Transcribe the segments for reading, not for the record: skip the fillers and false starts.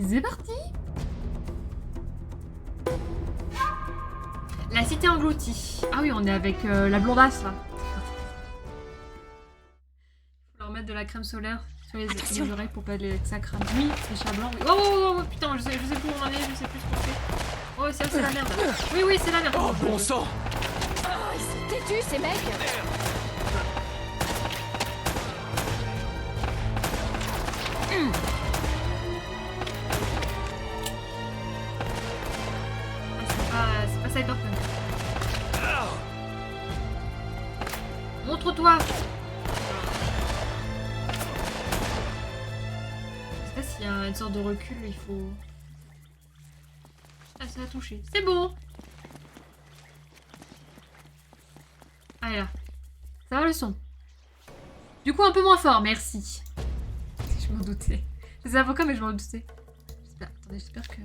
C'est parti. La cité engloutie. Ah oui, on est avec la blondasse là. Faut leur mettre de la crème solaire sur les oreilles pour pas que ça crame. Oui, les chats blancs. Oui. Oh, putain, je sais plus où on en est, je sais plus ce qu'on fait. Oh, c'est la merde. Oui, c'est la merde. Oh, bon sang. Oh, ils sont têtus ces mecs. C'est pas Cyberpunk. Montre-toi. Je sais pas s'il y a une sorte de recul, il faut... Ah, ça a touché. C'est bon. Allez là. Ça va le son. Du coup, un peu moins fort, merci. Je m'en doutais. C'est avocat, mais je m'en doutais. Attendez, j'espère que...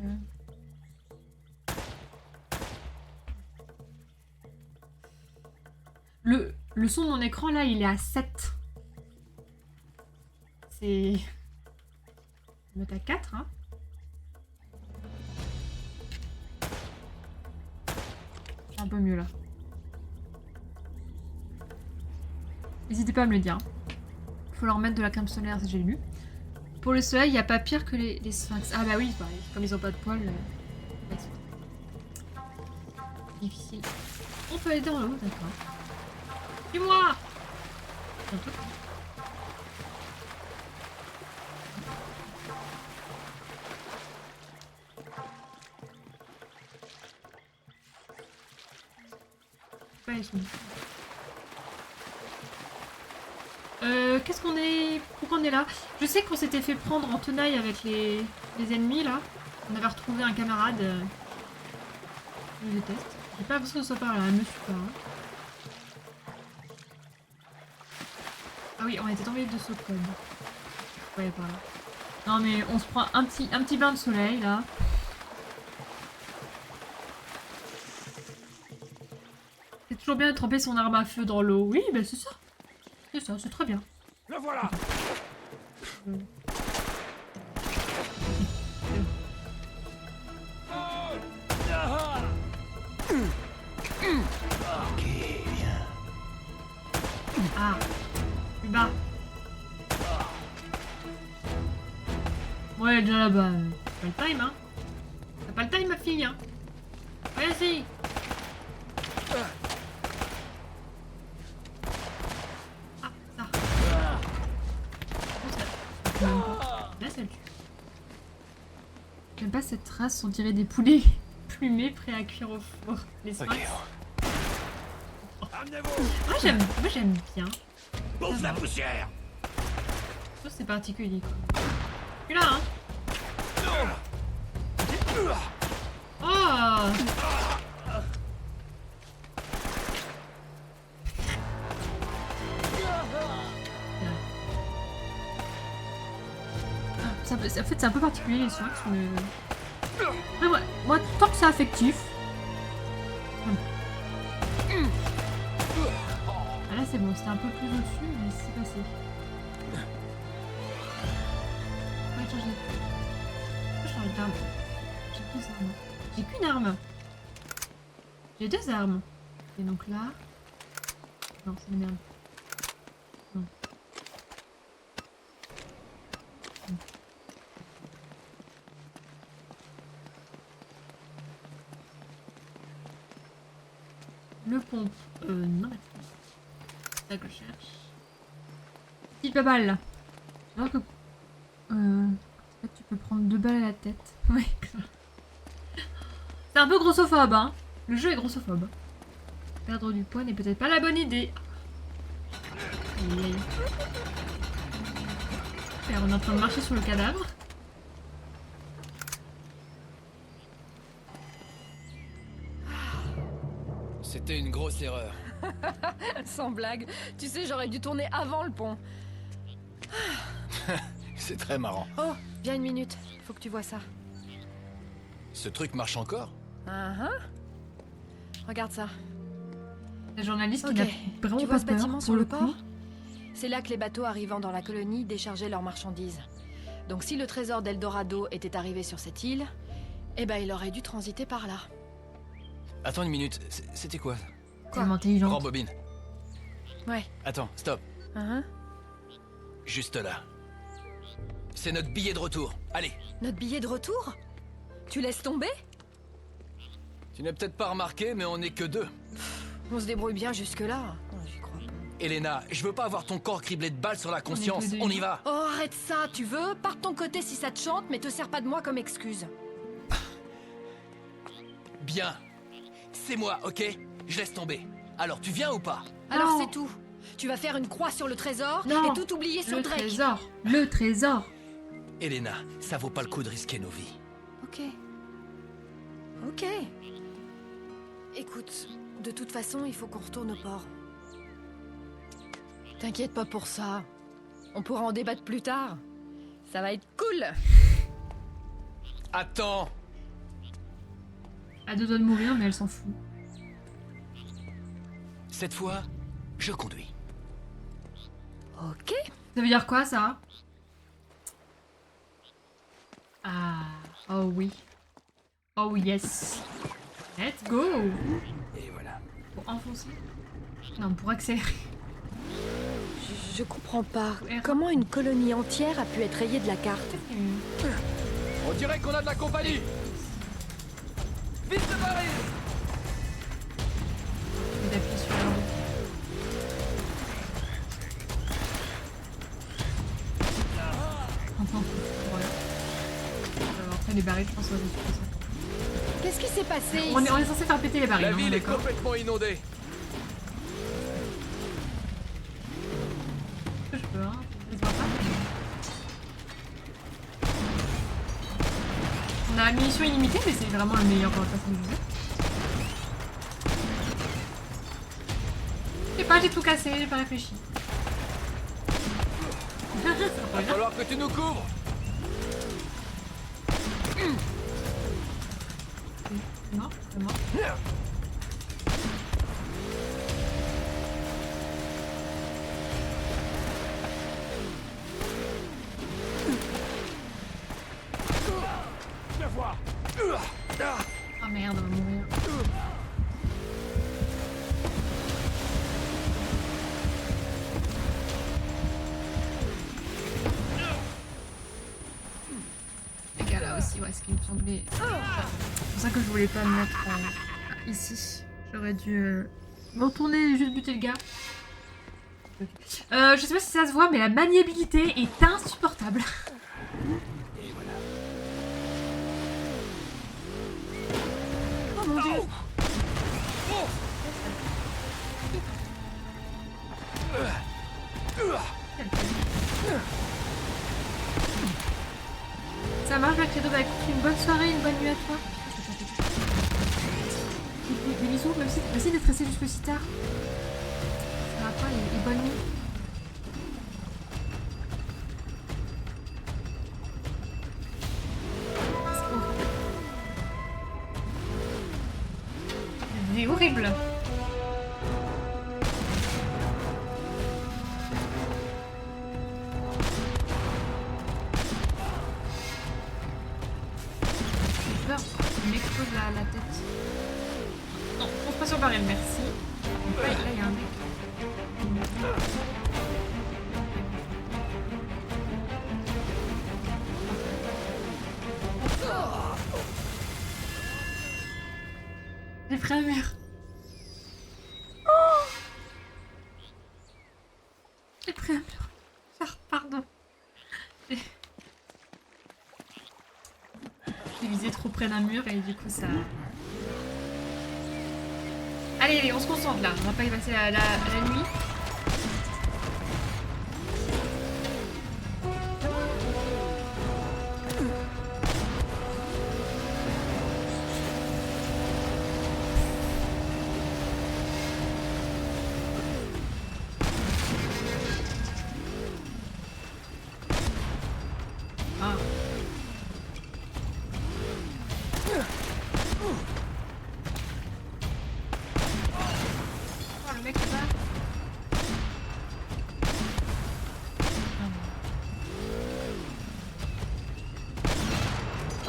Le son de mon écran, là, il est à 7. C'est... Je vais mettre à 4, hein. J'ai un peu mieux, là. N'hésitez pas à me le dire. Il faut leur mettre de la crème solaire, j'ai lu. Pour le soleil, il n'y a pas pire que les sphinx. Ah bah oui, pareil. Comme ils ont pas de poils. Difficile. On peut aller dans le haut, d'accord. Suis-moi. Ouais, qu'est-ce qu'on est... Pourquoi on est là? Je sais qu'on s'était fait prendre en tenaille avec les ennemis, là. On avait retrouvé un camarade. Je déteste. J'ai pas l'impression que ce soit par là, elle me suit pas. Hein. Ah oui, on était tombé de ce code. Ouais, par là. Non mais on se prend un petit bain de soleil, là. C'est toujours bien de tremper son arme à feu dans l'eau. Oui, ben c'est ça. C'est ça, c'est très bien. Le voilà. Ok, viens. Ah, plus bas. Ouais, déjà là-bas. T'as pas le time, hein. T'as pas le time, ma fille, hein. Vas-y. Ah, ça. Là, ça le tue. J'aime pas cette race, on dirait des poulets plumés prêts à cuire au four. Les sphinx. Ok. Moi j'aime bien. Bouffe la poussière. Ça c'est particulier quoi. Tu là hein. Oh. En fait c'est un peu particulier les sphinx mais... Après, moi tant que c'est affectif. Ah là c'est bon, c'était un peu plus au-dessus, mais c'est passé. On va changer. Je vais changer d'arme. J'ai deux armes. J'ai qu'une arme. J'ai deux armes. Et donc là... Non, c'est la merde. Non. Le pompe. Non, c'est ça que je cherche. Petite balle là. Alors que. Tu peux prendre 2 balles à la tête. Ouais. C'est un peu grossophobe, hein. Le jeu est grossophobe. Perdre du poids n'est peut-être pas la bonne idée. Aïe, aïe. Super, on est en train de marcher sur le cadavre. C'était une grosse erreur. Sans blague. Tu sais, j'aurais dû tourner avant le pont. C'est très marrant. Oh, viens une minute. Faut que tu vois ça. Ce truc marche encore? Regarde ça. La journaliste Ok. qui n'a vraiment Tu pas vois ce peur bâtiment pour sur le le coup. port? C'est là que les bateaux arrivant dans la colonie déchargeaient leurs marchandises. Donc si le trésor d'Eldorado était arrivé sur cette île, eh ben il aurait dû transiter par là. Attends une minute, c'était quoi? Tellement intelligente. Rembobine. Ouais. Attends, stop. Hein? Juste là. C'est notre billet de retour. Allez. Notre billet de retour? Tu laisses tomber? Tu n'as peut-être pas remarqué, mais on n'est que deux. On se débrouille bien jusque-là. Oh, j'y crois pas. Elena, je veux pas avoir ton corps criblé de balles sur la conscience. que deux. On y va. Oh, arrête ça, tu veux? Pars de ton côté si ça te chante, mais te sers pas de moi comme excuse. Bien. C'est moi, ok? Je laisse tomber. Alors, tu viens ou pas? Alors Non. c'est tout. Tu vas faire une croix sur le trésor Non. et tout oublier sur Le Drake. trésor. Le trésor. Elena, ça vaut pas le coup de risquer nos vies. Ok. Ok. Écoute, de toute façon, il faut qu'on retourne au port. T'inquiète pas pour ça. On pourra en débattre plus tard. Ça va être cool. Attends. À deux doigts de mourir, mais elle s'en fout. Cette fois, je conduis. Ok. Ça veut dire quoi, ça? Ah. Oh oui. Oh yes. Let's go. Et voilà. Pour enfoncer. Non, pour accélérer. Je comprends pas. R. Comment une colonie entière a pu être rayée de la carte? On dirait qu'on a de la compagnie. Vite de barrer. Et d'appuyer sur le Enfin, voilà. Après les barils, je pense que ça va être ça. Qu'est-ce qui s'est passé On ici? est censé faire péter les barils. La hein, ville est d'accord. complètement inondée. Je peux, hein. Je vois pas. On a munitions illimitées, mais c'est vraiment le meilleur pour la façon de jouer. Je sais pas, j'ai tout cassé, j'ai pas réfléchi. Ça va Va bien. falloir que tu nous couvres. C'est mort, c'est mort. Je vois. Ah merde, on va mourir. Les gars là aussi, ouais, ce qui me semblait. C'est pour ça que je voulais pas me mettre ici. J'aurais dû me retourner et juste buter le gars. Je sais pas si ça se voit, mais la maniabilité est insupportable. Oh mon dieu! Ça marche, ma credo, bah écoute, une bonne soirée, une bonne nuit à toi. Des bisous, merci d'être resté jusque si tard. Ça va pas, et bonne nuit. C'est horrible. J'ai peur, il m'explose la tête. Non, on se passe sur barrière, merci. Là, il y a un mec. J'ai pris un mur. Oh, j'ai pris un mur. Pardon. J'ai visé trop près d'un mur et du coup ça... Allez, on se concentre là. On va pas y passer la nuit. Ah. Oh, le mec est là.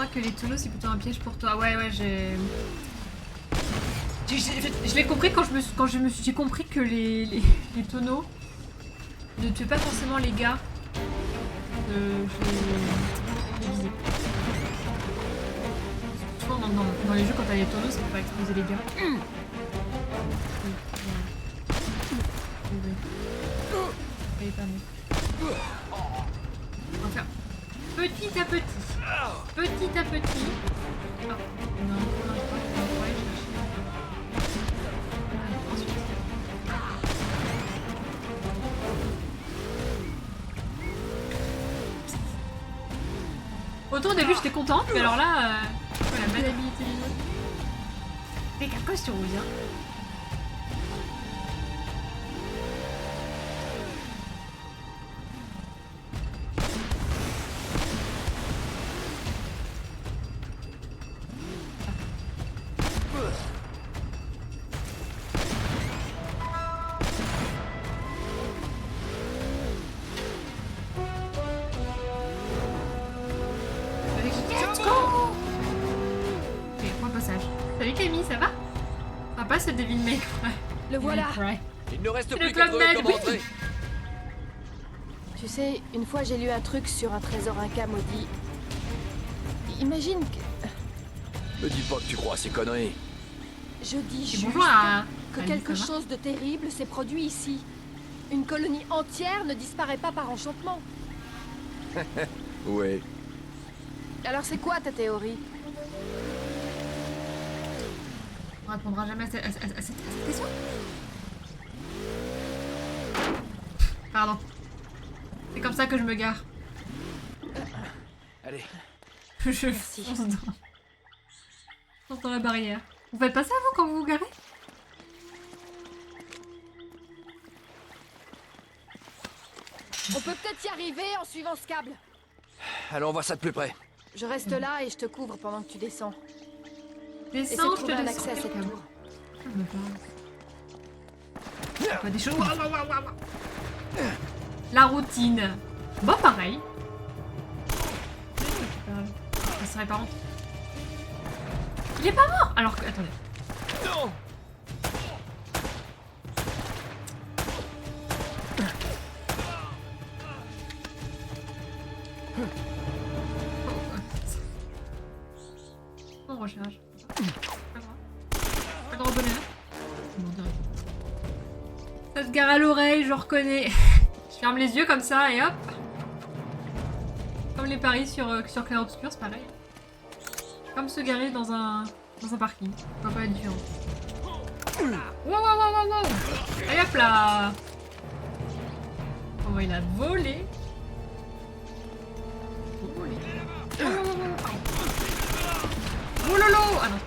crois que les tonneaux c'est plutôt un piège pour toi. Ouais, ouais, je l'ai compris j'ai compris que les tonneaux ne tuaient pas forcément les gars. Je l'ai visé. Souvent dans les jeux quand t'as les tonneaux c'est pour pas exploser les gars. Elle est pas mieux. On va faire petit à petit. Petit à petit. Oh, non, pour l'instant, on va aller chercher. Ensuite. Autant au début j'étais contente, mais alors là, la maniabilité du jeu. Fais quelque chose, hein. Salut Camille, ça va? Sympa ce Devil May Cry. Le voilà. Il ne reste C'est plus le qu'à Club trouver Med, comment oui. entrer. Tu sais, une fois j'ai lu un truc sur un trésor inca maudit. Imagine que... Me dis pas que tu crois à ces conneries. Je dis Et juste bonjour à que Camille, quelque ça va? chose de terrible s'est produit ici. Une colonie entière ne disparaît pas par enchantement. Ouais. Alors c'est quoi ta théorie? On répondra jamais à cette question. Pardon. C'est comme ça que je me gare. Allez. Je Merci. fonce dans la barrière. Vous faites pas ça vous quand vous vous garez? On peut peut-être y arriver en suivant ce câble. Allons, on voit ça de plus près. Je reste là et je te couvre pendant que tu descends. Essaie de Descends, je te trouver un laisse. accès à cette tour. Je me parle. Pas des choses. La routine. Bon, pareil. Ça serait pas honte. Il est pas mort. Alors que attendez. Non. On recharge. Pas de bonheur. Ça se gare à l'oreille, je reconnais. Je ferme les yeux comme ça et hop. Comme les paris sur Clair Obscur, c'est pareil. Comme se garer dans un parking. Ça va pas être différent. Wow, wow, wow, wow, wow. Allez hop là. Oh, il a volé. Volé. Oh, oh, oh, oh. Oh lolo. Ah non.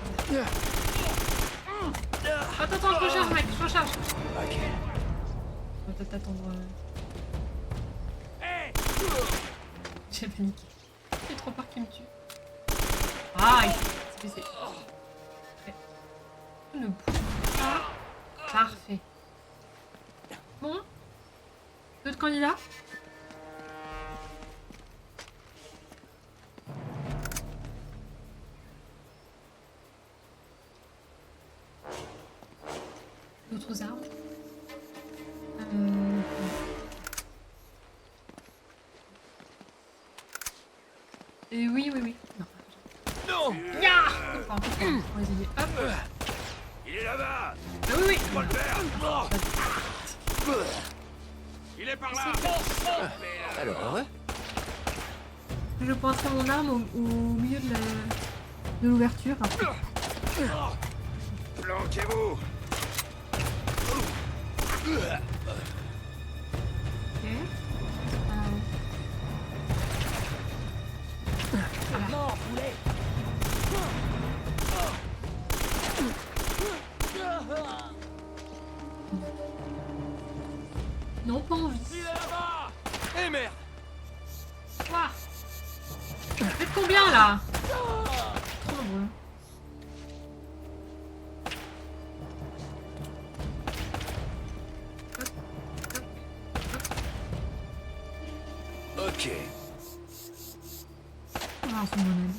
Attends, je recharge mec, je recharge. Ok. On va peut-être attendre. J'ai paniqué. J'ai trop peur qu'il me tue. Ah, il s'est blessé. Parfait. Ne bouge pas. Parfait. Bon. D'autres candidats? D'autres armes? Et oui. Non. Non. Ya! On va essayer. Hop. Il est là-bas. Ah oui. Faut le faire. Il est par là. Alors, Je pointerai mon arme au milieu de l'ouverture. Planquez-vous. Ok. non, poulet. Non, pas envie. Il est là-bas. Eh merde. Quoi? Faites combien là? Trop nombreux. Ok. Ah, c'est mon aide.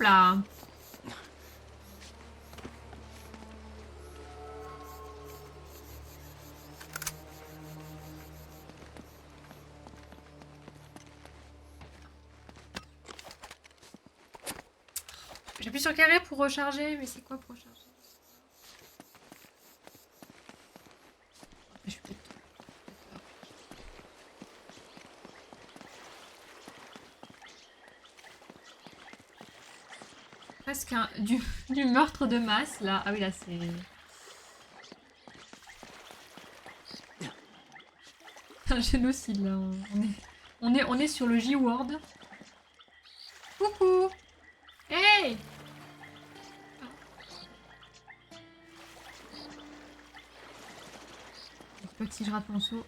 là. J'appuie sur carré pour recharger, mais c'est quoi pour recharger? Je suis peut-être... Presque du meurtre de masse là. Ah oui, là c'est... un génocide là. On est sur le J-Word. Coucou. Hey. J'espère que si je rate mon saut...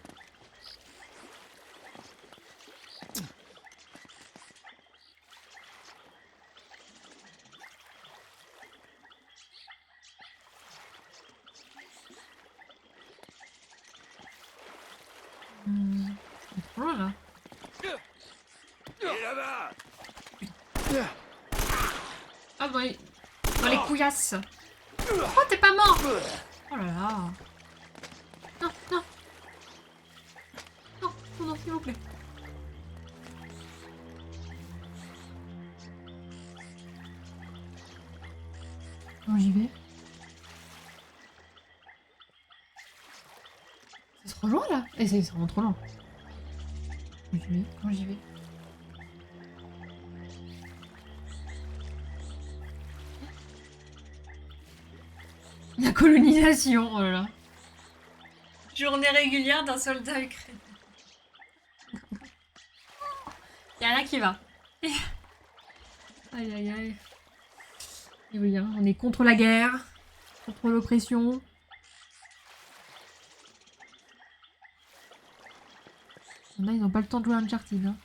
C'est trop loin là. Il est là-bas. Ah dans les couillasses. Oh t'es pas mort. Oh là là. Non, non. Non, non, non, s'il vous plaît. Comment j'y vais? C'est trop loin là. Et c'est vraiment trop loin. Comment j'y vais? Comment j'y vais? La colonisation, oh là là. Journée régulière d'un soldat ukrainien. Y'a rien qui va. Aïe aïe aïe. Et oui, hein, on est contre la guerre, contre l'oppression. Là, ils n'ont pas le temps de jouer à Uncharted. Hein.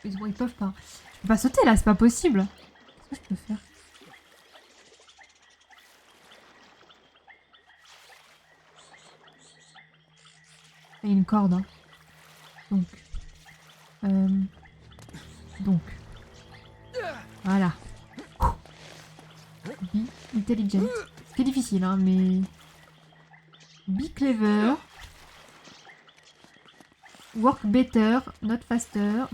Ils peuvent pas. Je peux pas sauter là, c'est pas possible. Qu'est-ce que je peux faire? Il y a une corde. Hein. Donc. Voilà. Be intelligent. C'est difficile, hein, mais... Be clever. Work better, not faster.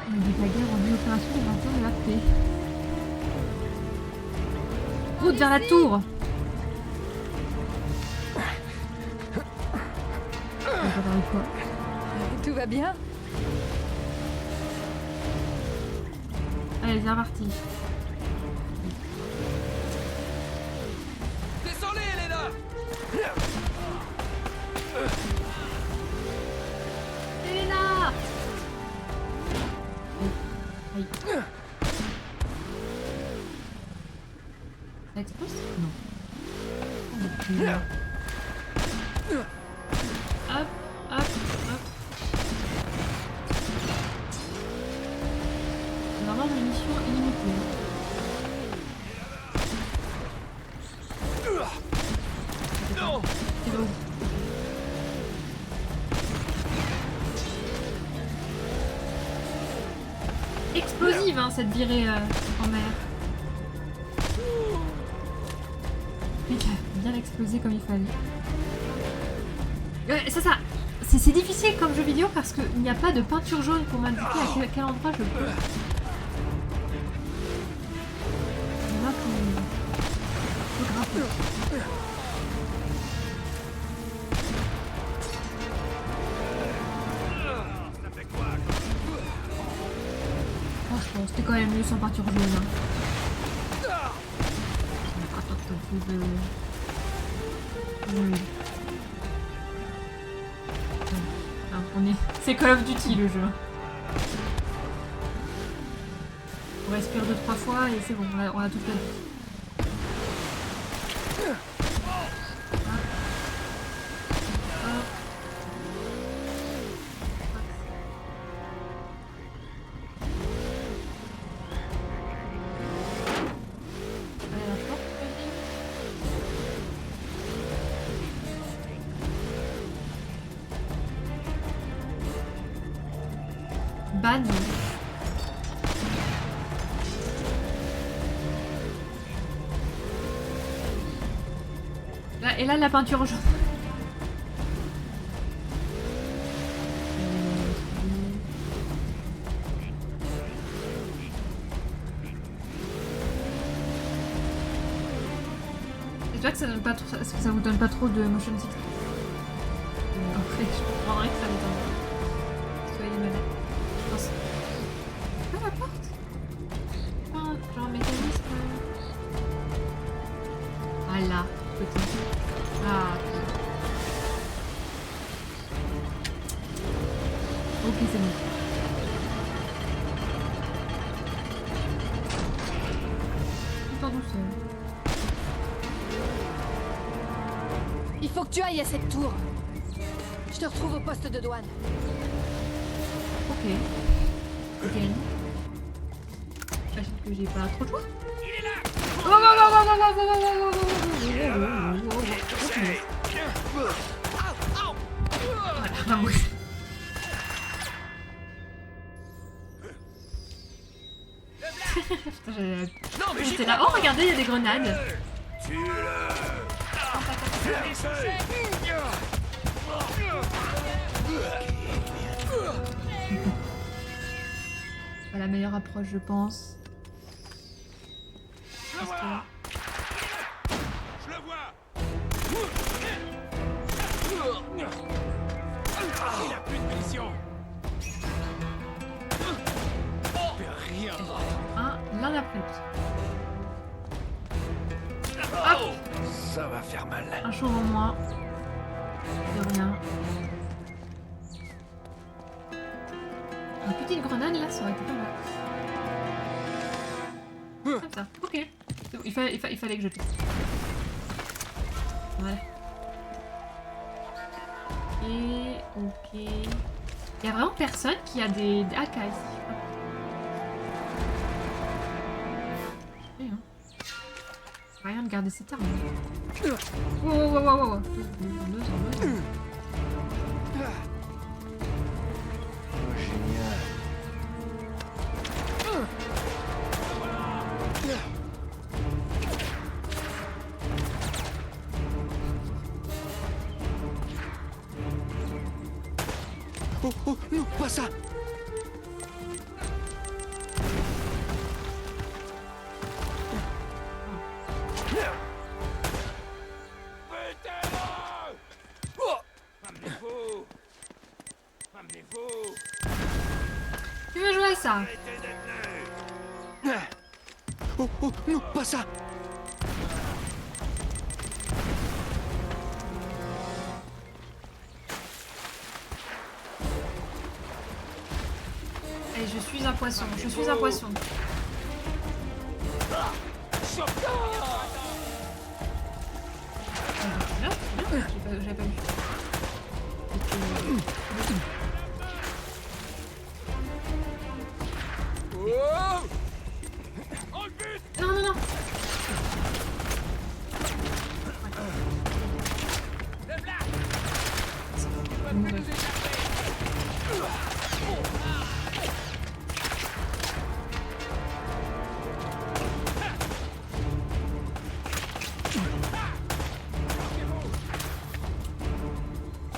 On dit que la guerre rendue opération de maintien de la paix. Route vers la tour. Tout va bien? Allez, c'est reparti. Descendez, Elena. Elena! Aïe. Ça explose? Non. Hop, hop, hop. C'est vraiment une mission illimitée. Non. C'est beau. Explosive, hein, cette virée en mer. Il a bien explosé comme il fallait. Ça. C'est difficile comme jeu vidéo parce qu'il n'y a pas de peinture jaune pour m'indiquer à quel endroit je peux. Il y en a faut grimper. Ça fait quoi? Franchement, c'était quand même mieux sans peinture jaune. Hein. C'est Call of Duty le jeu. On respire 2-3 fois et c'est bon, on a tout fait. ban. Là, et là, la peinture jaune. J'espère que ça donne pas trop, est-ce que ça vous donne pas trop de motion sickness? Après, je comprendrais que ça vous donne. Soyez malade. Je pense. Ah, la porte. Ah, genre mécanisme. Ah là, côté. Ah. Ok, c'est bon. Tout en douceur. Il faut que tu ailles à cette tour. Je te retrouve au poste de douane. Ok. Ok. J'imagine que j'ai pas trop de choix. Il est là. Voilà, vamos. Putain, Non, mais j'y j'étais crois là. Oh, regardez, il y a des grenades. Tue-le. C'est pas la meilleure approche, je pense. Parce que... Je le vois. Il a plus de munitions. Rien. L'un après l'autre. Oh, ça va faire mal. Un chauve en moins. De rien. Une petite grenade là, ça aurait été pas mal. Comme ça, ok. C'est bon, il fallait que je teste. Voilà. Et ok. Il y a vraiment personne qui a des AK ici. Je sais, hein. C'est rien de garder cette arme. Wow, wow, wow, wow, wow. Oh, oh, non, pas ça. Amenez-vous. Amenez-vous. Tu veux jouer à ça? Arrêtez d'être nus. Oh, oh, non, pas ça. Allez, je suis un poisson, je suis un poisson. J'ai pas vu. Oh, Non, non, non.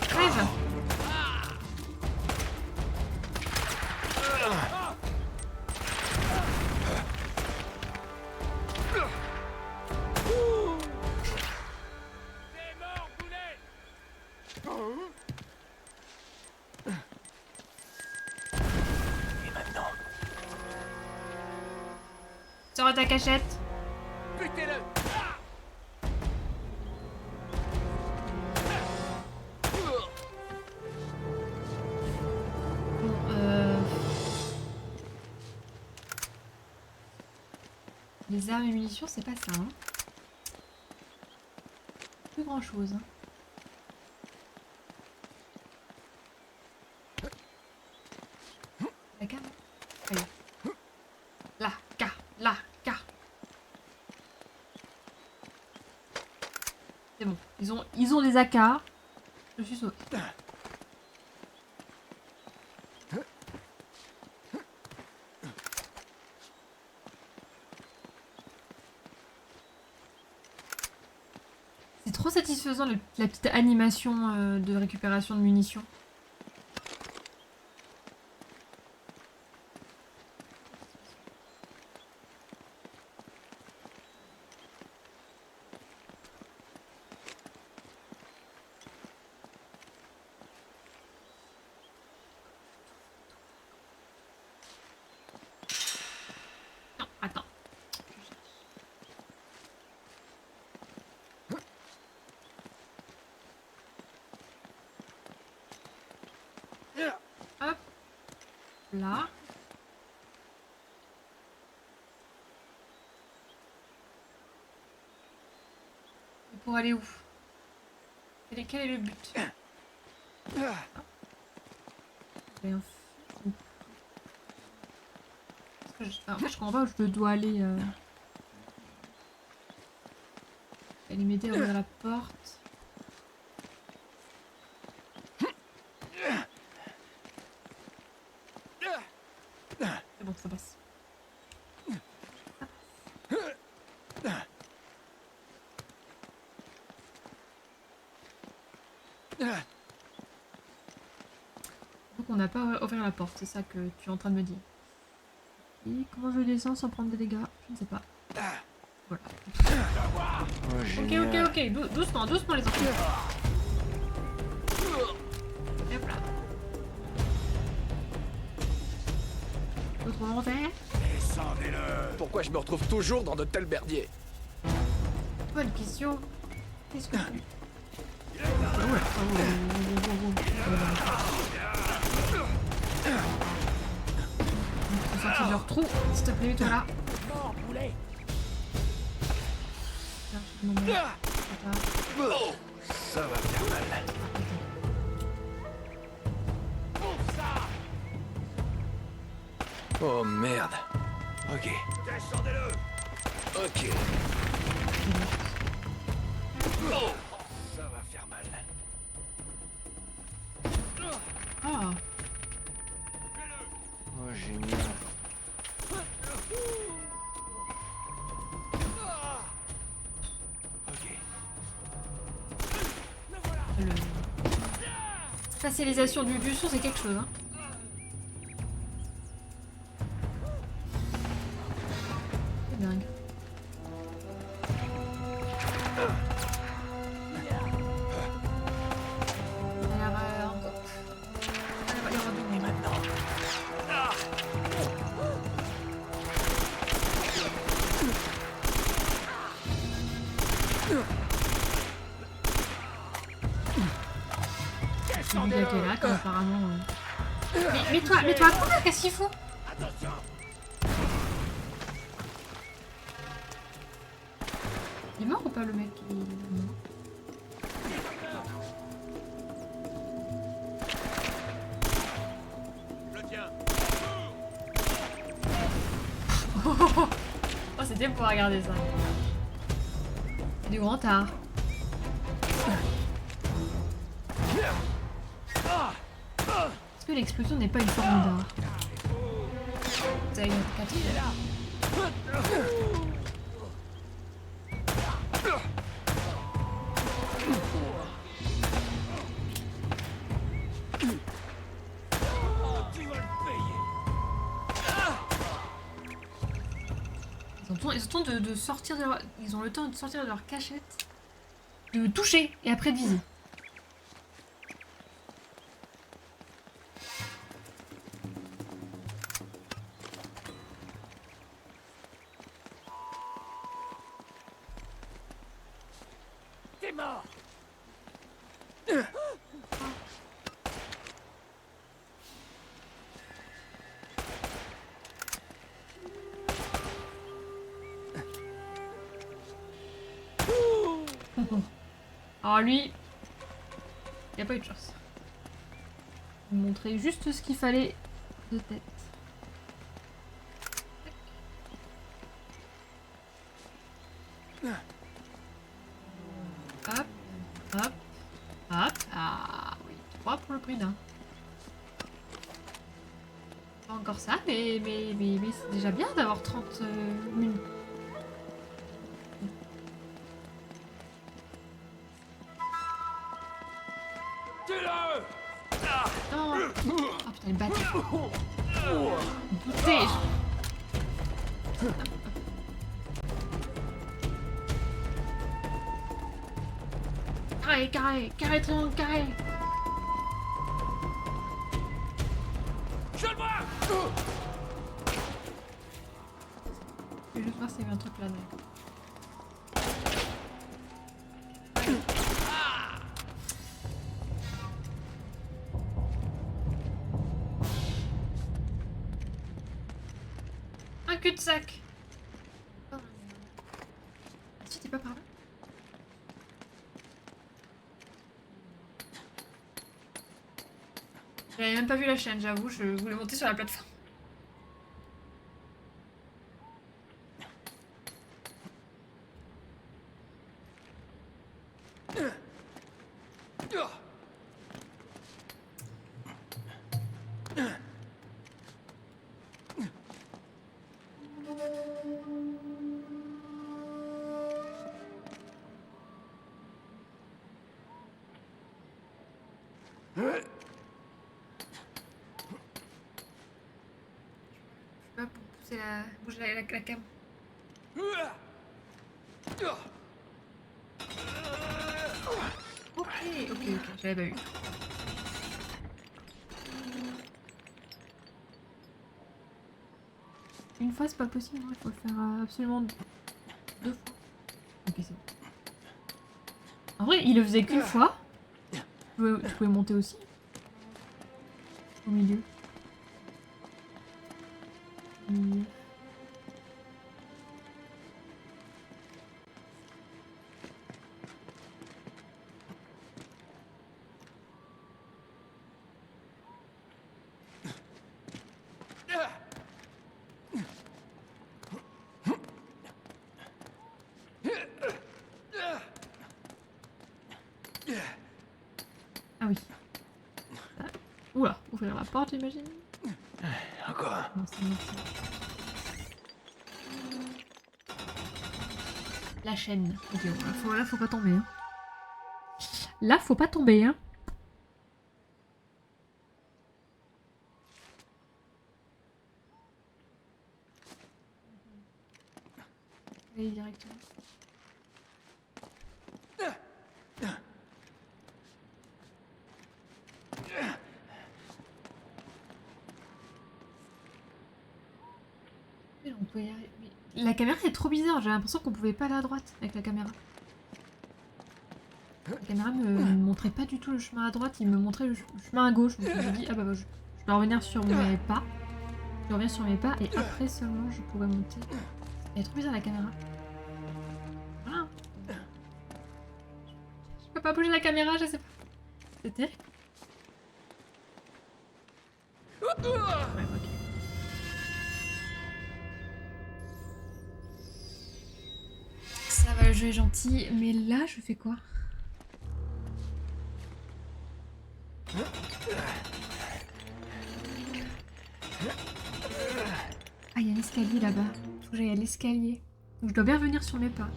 Crève. C'est mort, boulet. Sors ta cachette. Butez-le. Bon, les armes et munitions, c'est pas ça, hein. Plus grand chose, hein. La carte. Allez. La carte. C'est bon. Ils ont des AK. Je suis sauvé. trop satisfaisant la petite animation de récupération de munitions. Non, attends. Hop. Là. Et pour aller où? Quel est le but? Rien fait. En fait, je comprends pas où je dois aller. Aller m'aider à ouvrir la porte. C'est bon, ça passe. Donc on n'a pas ouvert la porte, c'est ça que tu es en train de me dire. Et comment je descends sans prendre des dégâts? Je ne sais pas. Voilà. Ok. Doucement les enfants. Et hop là. D'autres volontaires? Descendez-le. Pourquoi je me retrouve toujours dans de tels merdiers? Bonne question. Qu'est-ce que tu... Ils sont sortis de leur trou. S'il te plaît, toi là. Mort, poulet. Non, mais... Ça va faire mal. Ouvre ça. Oh merde. Ok. Descendez-le. Ok. Ça va faire mal. Ah, Oh génial. Ok. le... Facialisation du son, c'est quelque chose, hein. C'est dingue. Alors, encore. Il y aura deux maintenant. Il y a qui est là, comme apparemment. Mais toi à couvert, qu'est-ce qu'il faut? Attention. Il est mort ou pas le mec? Il est mort. Je le tiens. Oh, c'était pour regarder ça. Du grand art. Est-ce que l'explosion n'est pas une forme d'art? Ça y est, quatre. Tu vas le payer. Ils ont le temps de sortir de leur... Ils ont le temps de sortir de leur cachette, de toucher et après de viser. T'es mort. Alors lui, il n'y a pas eu de chance. Je vais vous montrer juste ce qu'il fallait de tête. Hop, hop, hop. Ah oui, 3 pour le prix d'un. Pas encore ça, mais c'est déjà bien d'avoir 30 minutes. Douter. Carré, carré, carré, triangle, carré. Je le vois. Je vais juste voir s'il y avait un truc là. Donc. Un cul-de-sac. Si t'es pas par là. J'avais même pas vu la chaîne, j'avoue, je voulais monter sur la plateforme. Pas pour pousser la... bouger la cam. Ok, j'avais pas vu. Une fois, c'est pas possible, il faut le faire absolument 2 fois. Ok, c'est bon. En vrai, il le faisait qu'une fois. Tu pouvais monter aussi. Au milieu. Au milieu. Ah oui. Ah. Oula, ouvrir la porte, j'imagine. Encore. Merci, merci. La chaîne. Ok, bon, là, faut pas tomber. Hein. Là, faut pas tomber. Hein. Allez, directement. On peut y arriver. Mais la caméra est trop bizarre, j'ai l'impression qu'on pouvait pas aller à droite avec la caméra. La caméra me montrait pas du tout le chemin à droite, il me montrait le chemin à gauche. Donc je me dis, ah bah je dois revenir sur mes pas. Je reviens sur mes pas et après seulement je pourrais monter. Elle est trop bizarre la caméra. Voilà. Je peux pas bouger la caméra, je sais pas. C'est terrible. Ouais, ok. Ça va, le jeu est gentil, mais là, je fais quoi? Ah, il y a l'escalier là-bas. Faut que j'aille à l'escalier. Donc je dois bien revenir sur mes pas.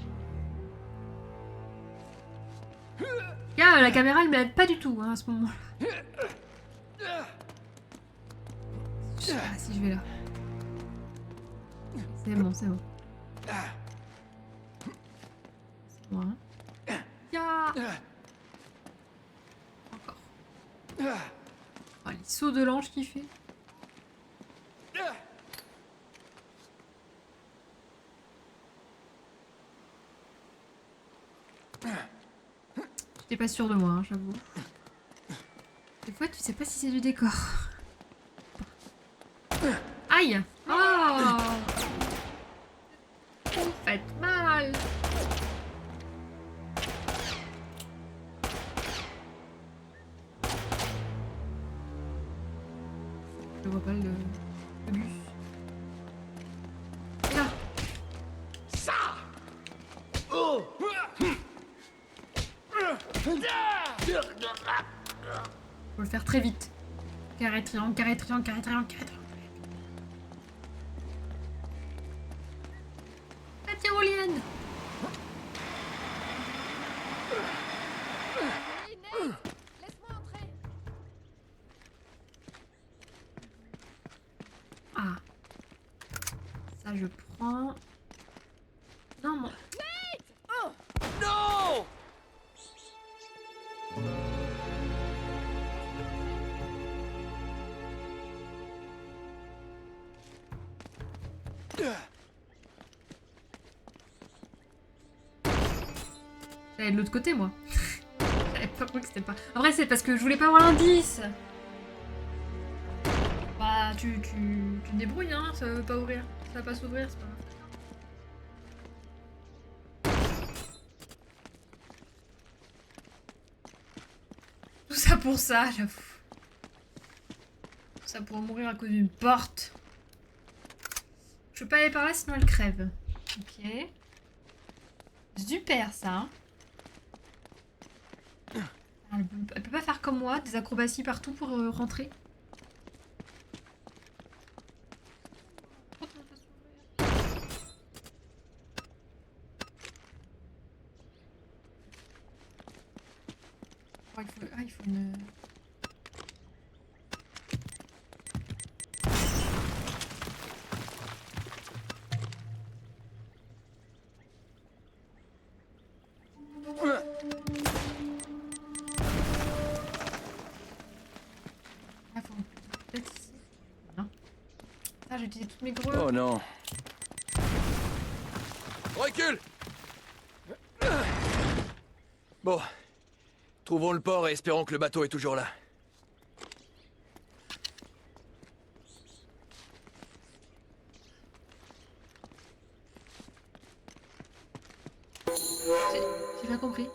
Ah, la caméra, elle m'aide pas du tout hein, à ce moment-là. Je sais pas si je vais là. C'est bon, c'est bon. C'est bon, hein. Ya Encore. Oh, les sauts de l'ange qu'il fait. J'étais pas sûre de moi, hein, j'avoue. Des fois, tu sais pas si c'est du décor. Aïe! Oh! Vous faites mal! Je vois pas le bus. Là! Ça. Oh. Faut le faire très vite. Carré, triangle, carré, triangle, carré, triangle, carré, triangle. La tyrolienne! Laisse-moi entrer. Ça, je prends. Non, mon... Non! J'allais de l'autre côté, moi. J'avais pas compris que c'était pas... En vrai, c'est parce que je voulais pas avoir l'indice. Bah, tu te débrouilles, hein. Ça veut pas ouvrir. Ça va pas s'ouvrir, c'est pas grave. Tout ça pour ça, j'avoue. Tout ça pour mourir à cause d'une porte. Je peux pas aller par là, sinon elle crève. Ok. Super, ça. Hein. Elle peut pas faire comme moi, des acrobaties partout pour rentrer. Oh, il faut une... Ah, faut peut-être ici. Non. Ah, j'ai utilisé toutes mes greux. Oh non. Recule! Bon. Trouvons le port et espérons que le bateau est toujours là. J'ai pas compris.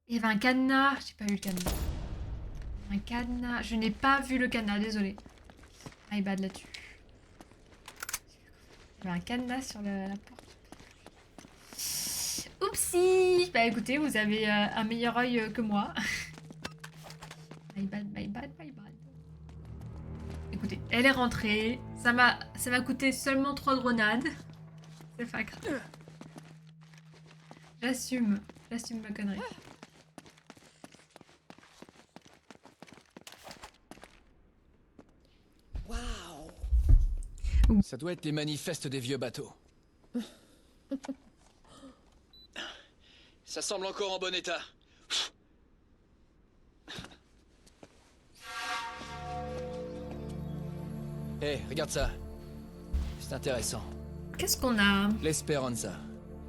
Il y avait un cadenas. J'ai pas vu le cadenas. Un cadenas. Je n'ai pas vu le cadenas, désolé. My bad là-dessus. Il y avait un cadenas sur la porte. Oupsie! Bah écoutez, vous avez un meilleur œil que moi. My bad, my bad, my bad. Écoutez, elle est rentrée. Ça m'a coûté seulement 3 grenades. C'est pas grave. J'assume ma connerie. Ça doit être les manifestes des vieux bateaux. Ça semble encore en bon état. Hé, regarde ça. C'est intéressant. Qu'est-ce qu'on a? L'Esperanza.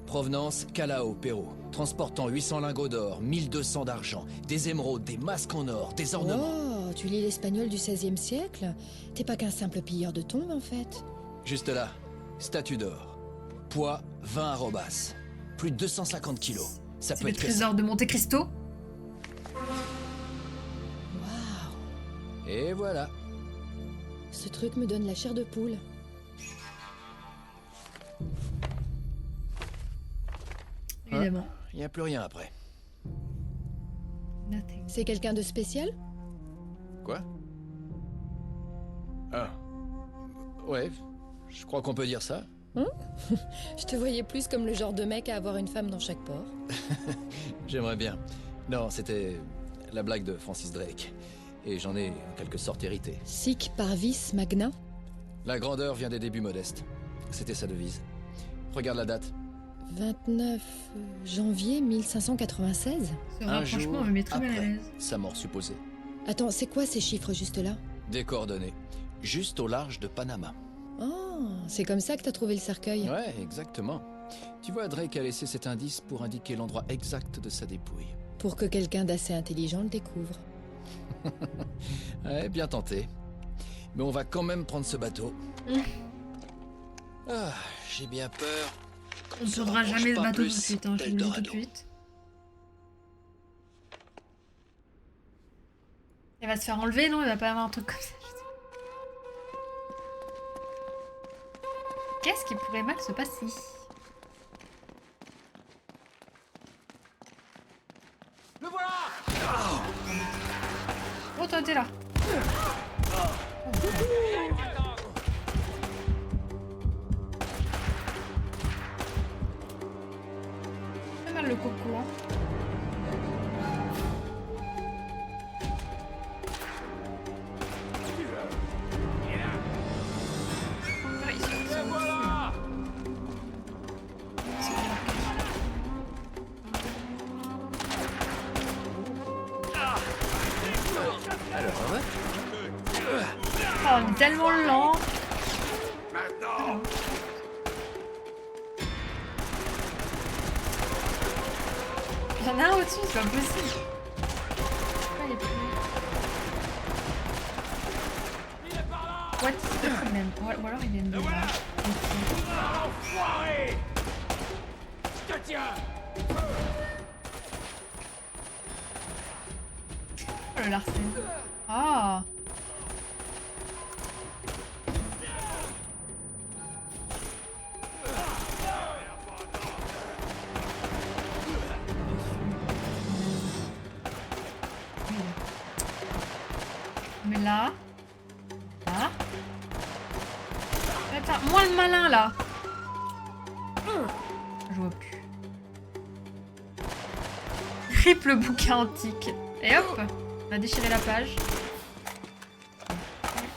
Provenance Callao, Pérou. Transportant 800 lingots d'or, 1200 d'argent, des émeraudes, des masques en or, des ornements. Oh, tu lis l'espagnol du XVIe siècle? T'es pas qu'un simple pilleur de tombes, en fait. Juste là, statue d'or. Poids 20 arrobas. Plus de 250 kilos. Ça C'est peut le être que ça. trésor de Monte Cristo? Waouh, Et voilà. ce truc me donne la chair de poule. Évidemment. Il n'y a plus rien après. Nothing. C'est quelqu'un de spécial? Quoi? Ah. Ouais, je crois qu'on peut dire ça. Je te voyais plus comme le genre de mec à avoir une femme dans chaque port. J'aimerais bien. Non, c'était la blague de Francis Drake. Et j'en ai en quelque sorte hérité. Sic parvis magna? La grandeur vient des débuts modestes. C'était sa devise. Regarde la date. 29 janvier 1596? Ce rapprochement me met très mal à après l'aise. sa mort supposée. Attends, c'est quoi ces chiffres juste là? Des coordonnées. Juste au large de Panama. Oh, c'est comme ça que t'as trouvé le cercueil? Ouais, exactement. Tu vois, Drake a laissé cet indice pour indiquer l'endroit exact de sa dépouille. Pour que quelqu'un d'assez intelligent le découvre. Ouais, bien tenté. Mais on va quand même prendre ce bateau. Ah, j'ai bien peur. On ne prendra jamais ce bateau tout de suite, hein, je vous le dis tout de suite. Elle va se faire enlever, non? Il va pas y avoir un truc comme ça. Qu'est-ce qui pourrait mal se passer? Le voilà! Oh, toi, t'es là. Pas mal le coco, hein. on est tellement lent. Maintenant. Il y en a un au-dessus, c'est pas possible. Pourquoi il est plus... What is the problem? Ou alors il est une Voilà. ici. Ah, enfoiré. Je te tiens. Oh le Larsen. Ah. Mais là. Là. Attends, moi le malin là. Je vois plus. Triple bouquin antique. Et hop, on a déchiré la page.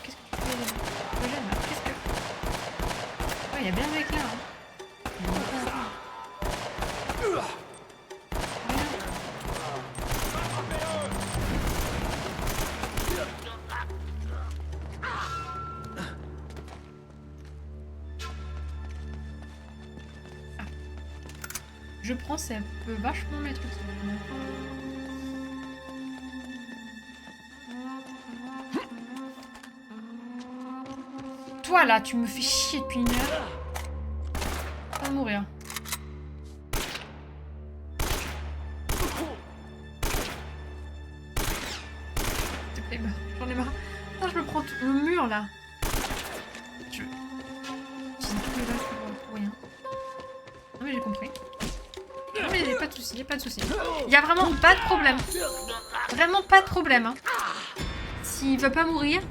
Qu'est-ce que tu fais là? Qu'est-ce que... Ouais, il y a bien un mec là. Hein. Je prends, ça peut vachement m'être utile. Toi là, tu me fais chier depuis une heure. Pas mourir. S'il te plaît, meurs. J'en ai marre. Putain, je me prends tout le mur là. Je... J'ai tout le reste pour rien. Non mais j'ai compris. Non mais j'ai pas de soucis, pas de soucis. Il y a vraiment pas de problème. Vraiment pas de problème. Hein. S'il veut pas mourir,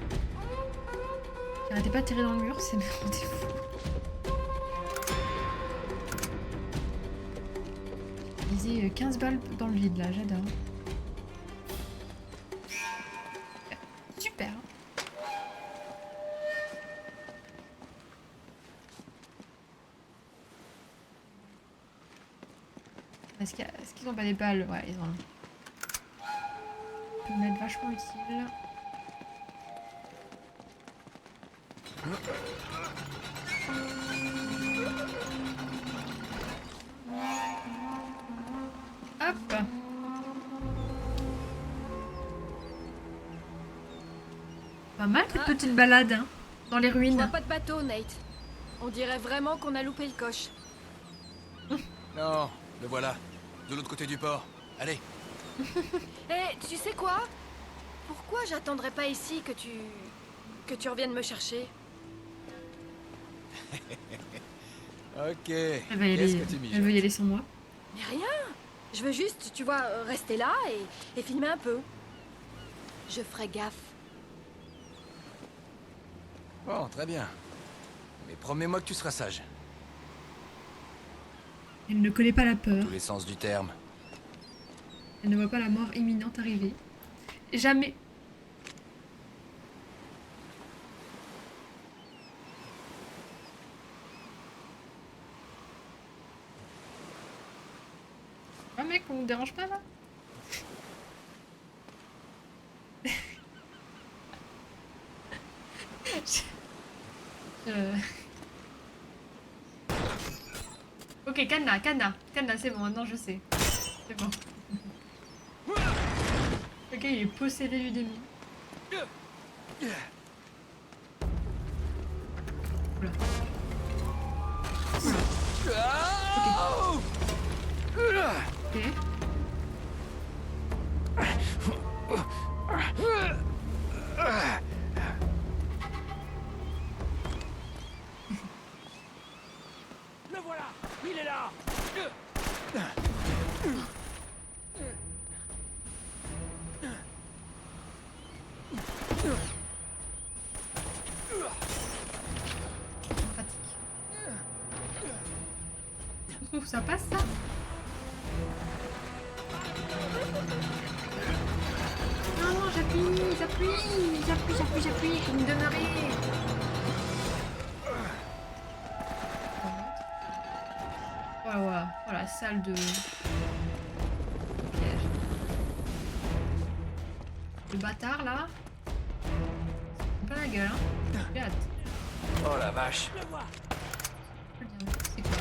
arrêtez pas de tirer dans le mur, c'est vraiment des fous. Visez 15 balles dans le vide là, j'adore. Super. Est-ce qu'ils ont pas des balles? Ouais, ils en ont. Ça peut m'être vachement utile. Hop. Pas mal cette petite balade hein, dans les Je vois ruines. pas de bateau, Nate. On dirait vraiment qu'on a loupé le coche. Non, le voilà. De l'autre côté du port. Allez. Eh, tu sais quoi? Pourquoi j'attendrais pas ici que tu reviennes me chercher? Ok. Elle va y Qu'est-ce aller, que tu mijotes? elle veut y aller sans moi. Mais rien. Je veux juste, tu vois, rester là et filmer un peu. Je ferai gaffe. Bon, très bien. Mais promets-moi que tu seras sage. Elle ne connaît pas la peur. Tous les sens du terme. Elle ne voit pas la mort imminente arriver. Jamais. Ah mec, on ne dérange pas là? Ok, Canna, c'est bon, maintenant je sais. C'est bon. Ok, il est possédé du démon. Oula. Ok. Le voilà. Il est là. Pratique. Ouh, ça passe ça? Non, j'appuie, comme une demeurée. Voilà, salle de... Le bâtard là. C'est pas la gueule, hein. J'ai hâte. Oh la vache. Le vois. Je peux le dire. C'est quoi?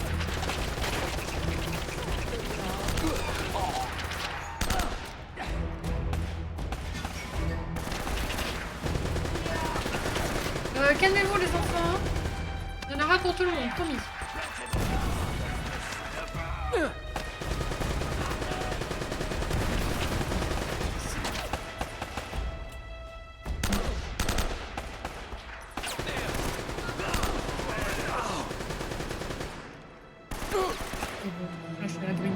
Calmez-vous les enfants. Il y en aura pour tout le monde, promis. C'est bon. Là, je fais la green.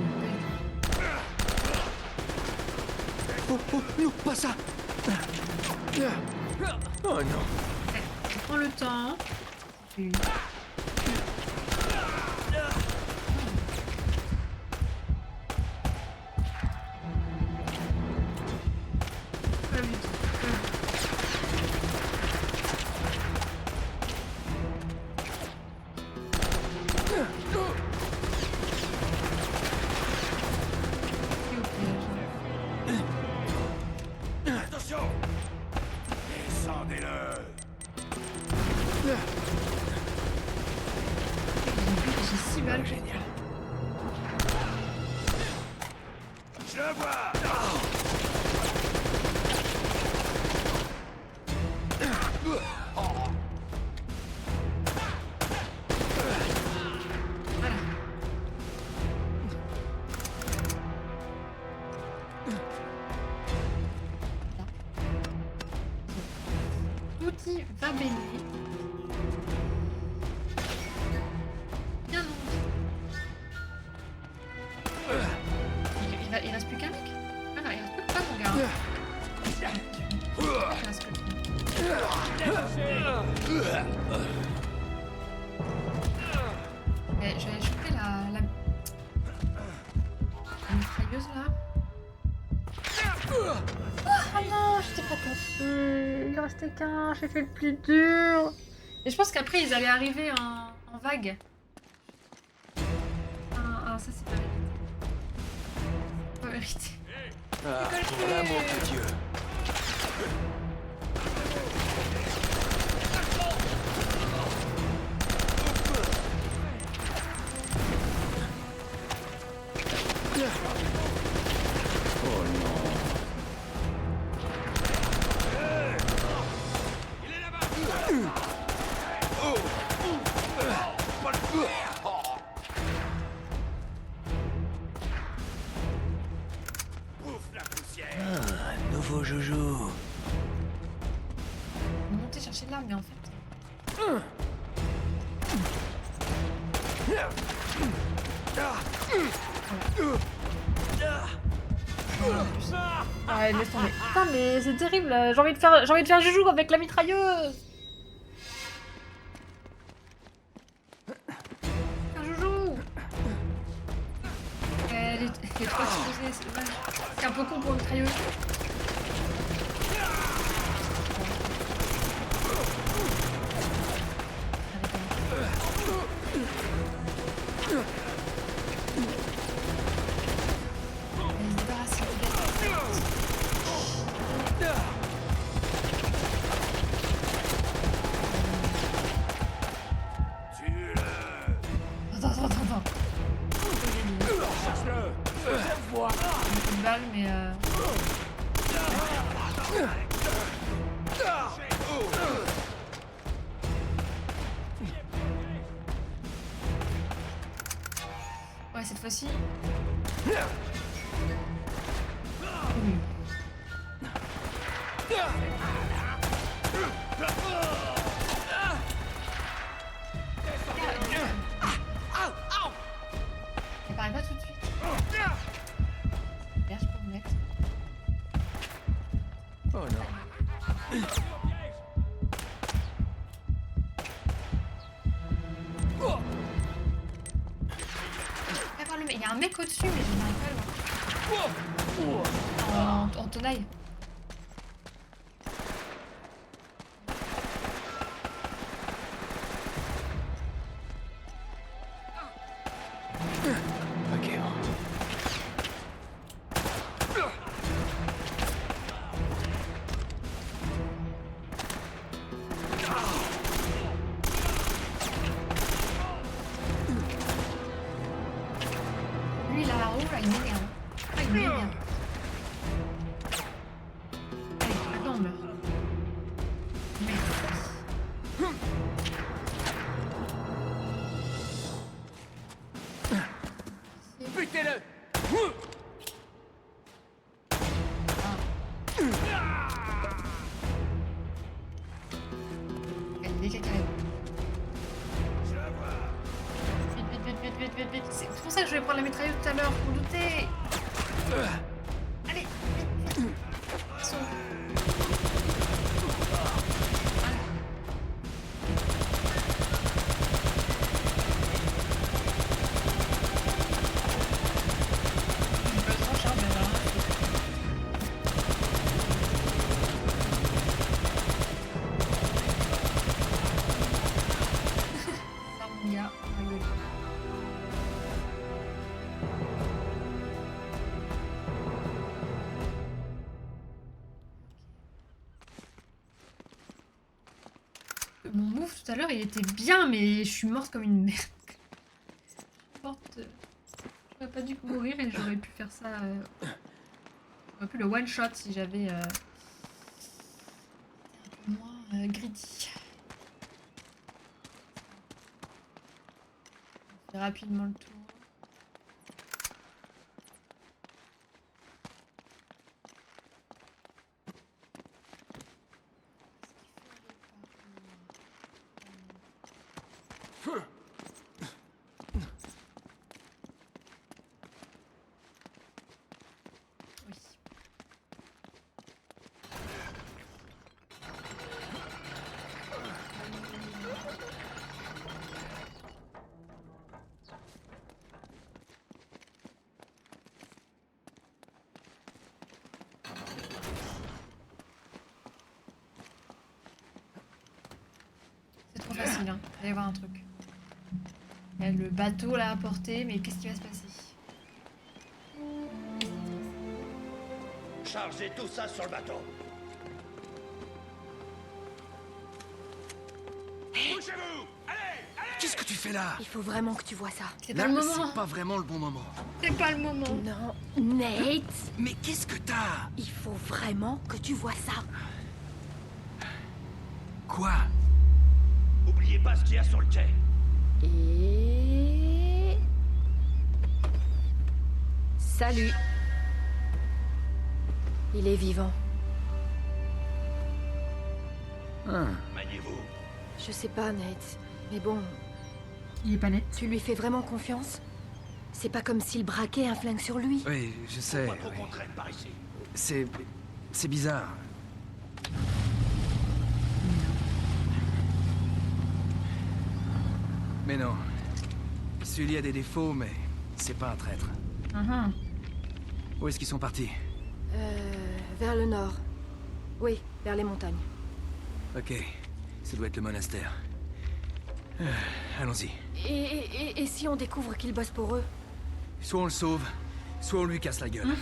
Oh, oh, non, pas ça. Oh non. Je prends le temps. Puis- Pas vite. Attention. Descendez-le. J'ai 6 balles. Génial. Je le vois. Voilà. L'outil va baigner. Bien non. Il reste plus qu'un mec. Ah non, il reste plus que pas mon gars. Il reste plus je vais choper la mitrailleuse là. Oh non, j'étais pas contente. Il en restait qu'un, j'ai fait le plus dur. Et je pense qu'après ils allaient arriver en vague. Ah, ça c'est pas vérité. Pas vérité. Ah, pour l'amour de Dieu. Oh non. Il est là-bas. Pas le faire. Bouffe la poussière. Ah, nouveau joujou. On est monté chercher de l'arme, mais en fait. Ah, laisse tomber. Putain, mais c'est terrible. J'ai envie de faire joujou avec la mitrailleuse. Faire joujou. Elle est trop exposée, c'est dommage. C'est un peu con pour une mitrailleuse. Tue-le. Attends. Cherche-le. Je vois. Une balle, mais ouais, cette fois-ci. Ça paraît pas tout de suite. Là, je peux me mettre. Oh non. Il y a un mec au-dessus, mais je n'arrive pas à le voir. En tenaille. Ok. Butez-le. Elle est quelqu'un. Je la vois. Vite. C'est pour ça que je vais prendre la mitrailleuse tout à l'heure, pour douter. Allez, vite. Saute. J'ai pas trop chargé là. Ça, mon gars, on va gueuler. Mon move tout à l'heure il était bien, mais je suis morte comme une merde. Morte. J'aurais pas dû mourir et j'aurais pu faire ça. J'aurais pu le one shot si j'avais un peu moins greedy. On fait rapidement le tour. Oui. C'est trop facile, hein. Il va y avoir un truc. Il y a le bateau là à porter, mais qu'est-ce qui va se passer? Chargez tout ça sur le bateau. Bougez-vous. Allez. Qu'est-ce que tu fais là? Il faut vraiment que tu vois ça. C'est pas Là, le moment. c'est pas vraiment le bon moment. C'est pas le moment. Non, Nate, Mais qu'est-ce que t'as? il faut vraiment que tu vois ça. Quoi? Oubliez pas ce qu'il y a sur le quai. Et... Salut. Il est vivant. Maniez-vous. Je sais pas, Nate. Mais bon, Il est pas net. tu lui fais vraiment confiance? C'est pas comme s'il braquait un flingue sur lui. Oui, je sais. Pas trop oui. qu'on traîne par ici. C'est bizarre. Mais non. Sully a des défauts, mais c'est pas un traître. Où est-ce qu'ils sont partis? Vers le nord. Oui, vers les montagnes. Ok, ça doit être le monastère. Allons-y. Et si on découvre qu'il bosse pour eux? Soit on le sauve, soit on lui casse la gueule.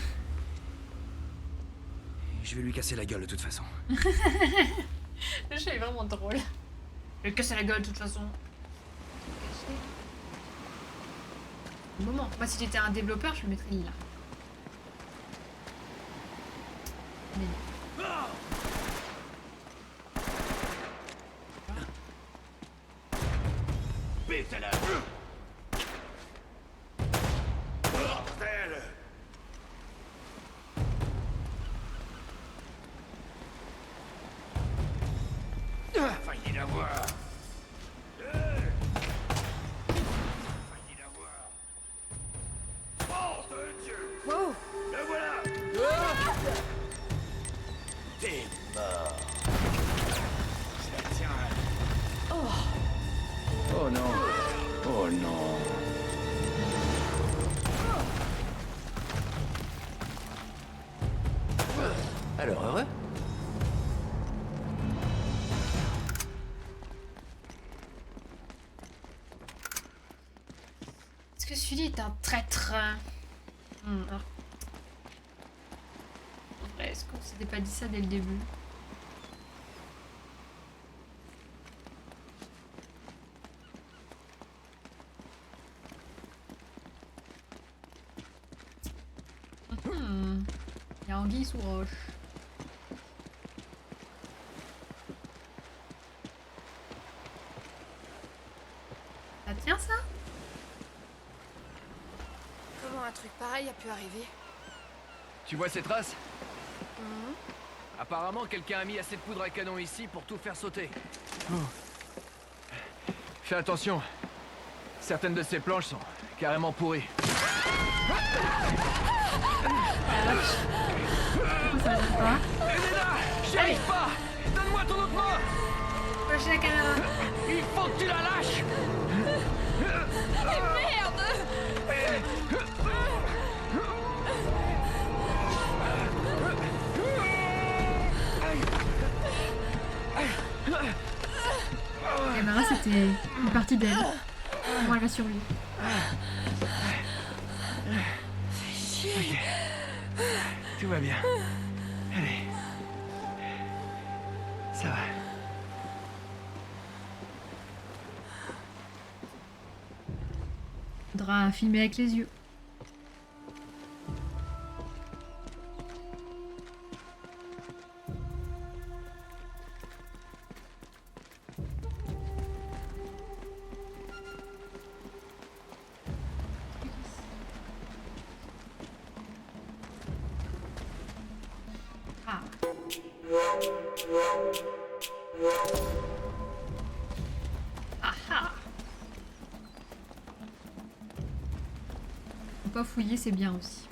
Je vais lui casser la gueule de toute façon. Le jeu est vraiment drôle. Je vais casser la gueule de toute façon. Au moment. Moi, si j'étais un développeur, je le mettrais là. Mais... Butez-le. Bordel. Failli l'avoir. Failli l'avoir. Oh de Dieu. Wow! Le voilà. T'es mort. Tiens. Oh non. Oh non. Alors heureux? Est-ce que Sully est un traître? Alors... En vrai, est-ce qu'on s'était pas dit ça dès le début? Il y a anguille sous roche. Ça tient ça? Comment un truc pareil a pu arriver? Tu vois ces traces? Apparemment, quelqu'un a mis assez de poudre à canon ici pour tout faire sauter. Fais attention. Certaines de ces planches sont carrément pourries. Pourquoi ça vient pas? Elena! J'y arrive pas! Donne-moi ton autre main! Lâchez la caméra. Il faut que tu la lâches! La caméra c'était une partie d'elle. Comment elle va survivre? Tout va bien. Allez. Ça va. Faudra filmer avec les yeux. Ah. Ah ah. Faut pas fouiller, c'est bien aussi.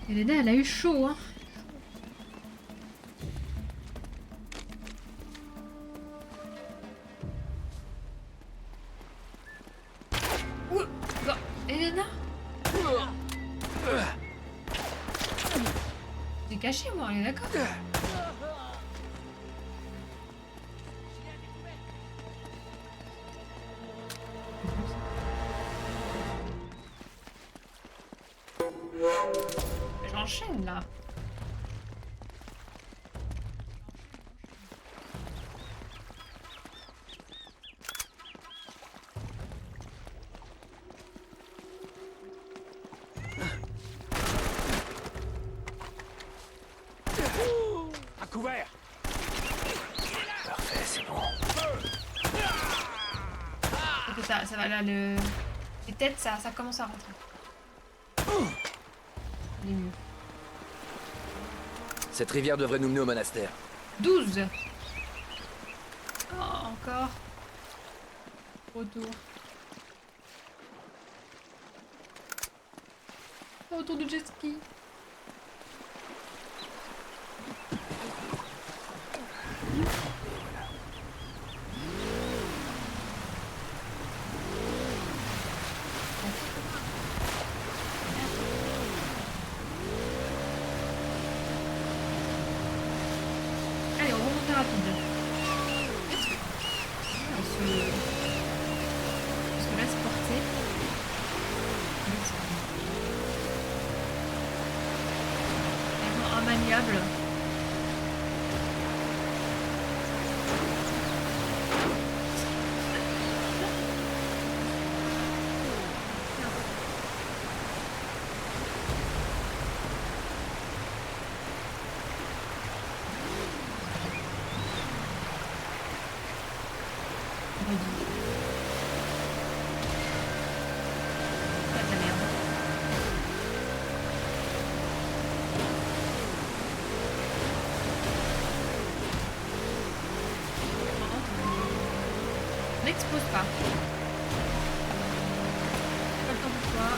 Elena, elle a eu chaud, hein. Ouh, bah, Elena. J'ai caché moi, on est d'accord? J'enchaîne là. À couvert. Parfait, c'est bon. Ok, ça va là, les têtes, ça commence à rentrer. Il est mieux. Cette rivière devrait nous mener au monastère. 12. Oh, encore. Retour. Retour de jet ski. Allez, on remonte rapide. Parce que là, se porter. Tellement immaniable. Pas de la merde. N'explose pas. Pas le temps pour toi.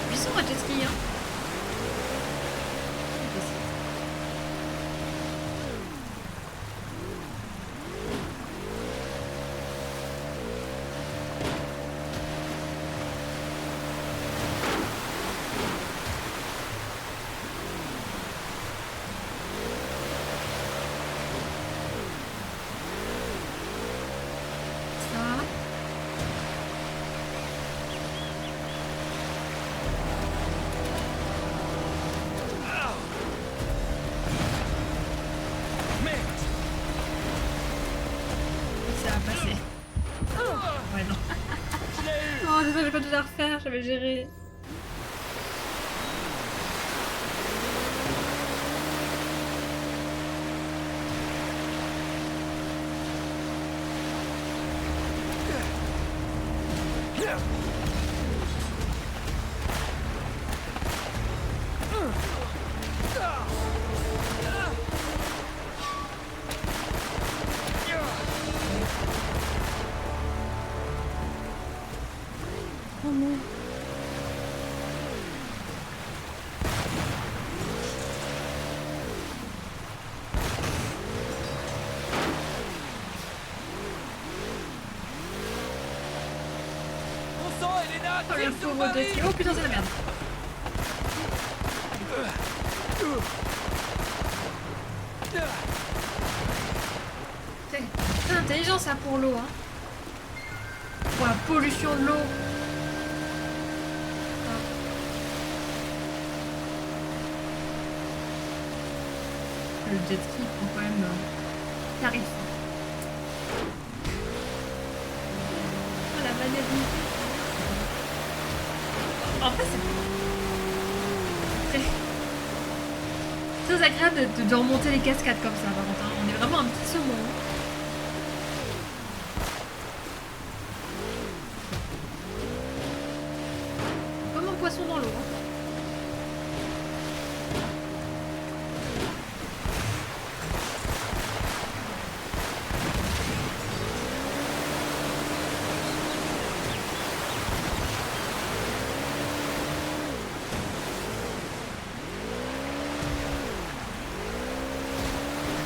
Puissant à jet ski, hein. chose à refaire, j'avais géré. Oh non. Bon sang, Elena, Oh, le tire sur pauvre Paris. Jet Ski. Oh putain, c'est la merde. C'est intelligent ça pour l'eau, hein. Pour la pollution de l'eau. Le jet ski prend quand même tarif. Oh, la maniabilité. En fait, c'est très agréable de remonter les cascades comme ça, par contre, hein. On est vraiment un petit saumon. Comme un poisson dans l'eau. Hein.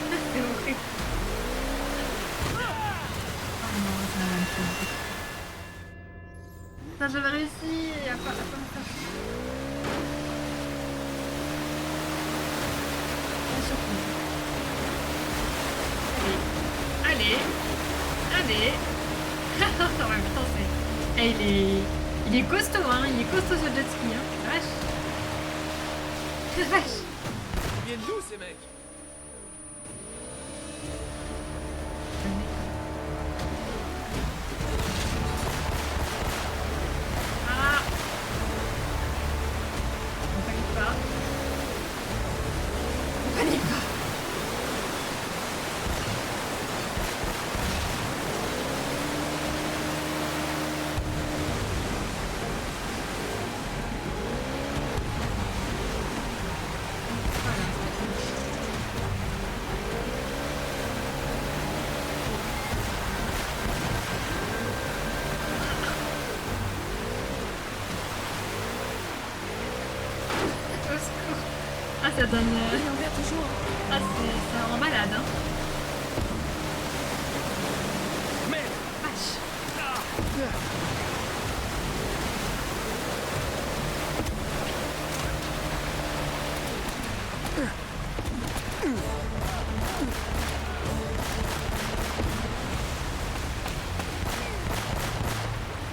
C'est horrible. Oh non, c'est la même chose. Ça, j'avais réussi à pas me faire chier. La surprise. Allez. Allez. En même temps, c'est... Eh, il est costaud, hein. Il est costaud ce jet ski, hein. La vache. La vache. Ils viennent d'où ces mecs? Ah. On panique pas. On panique pas. Au secours. Ah, ça donne... Il est ouvert toujours. Ah, ça rend malade, hein. Mais Vache.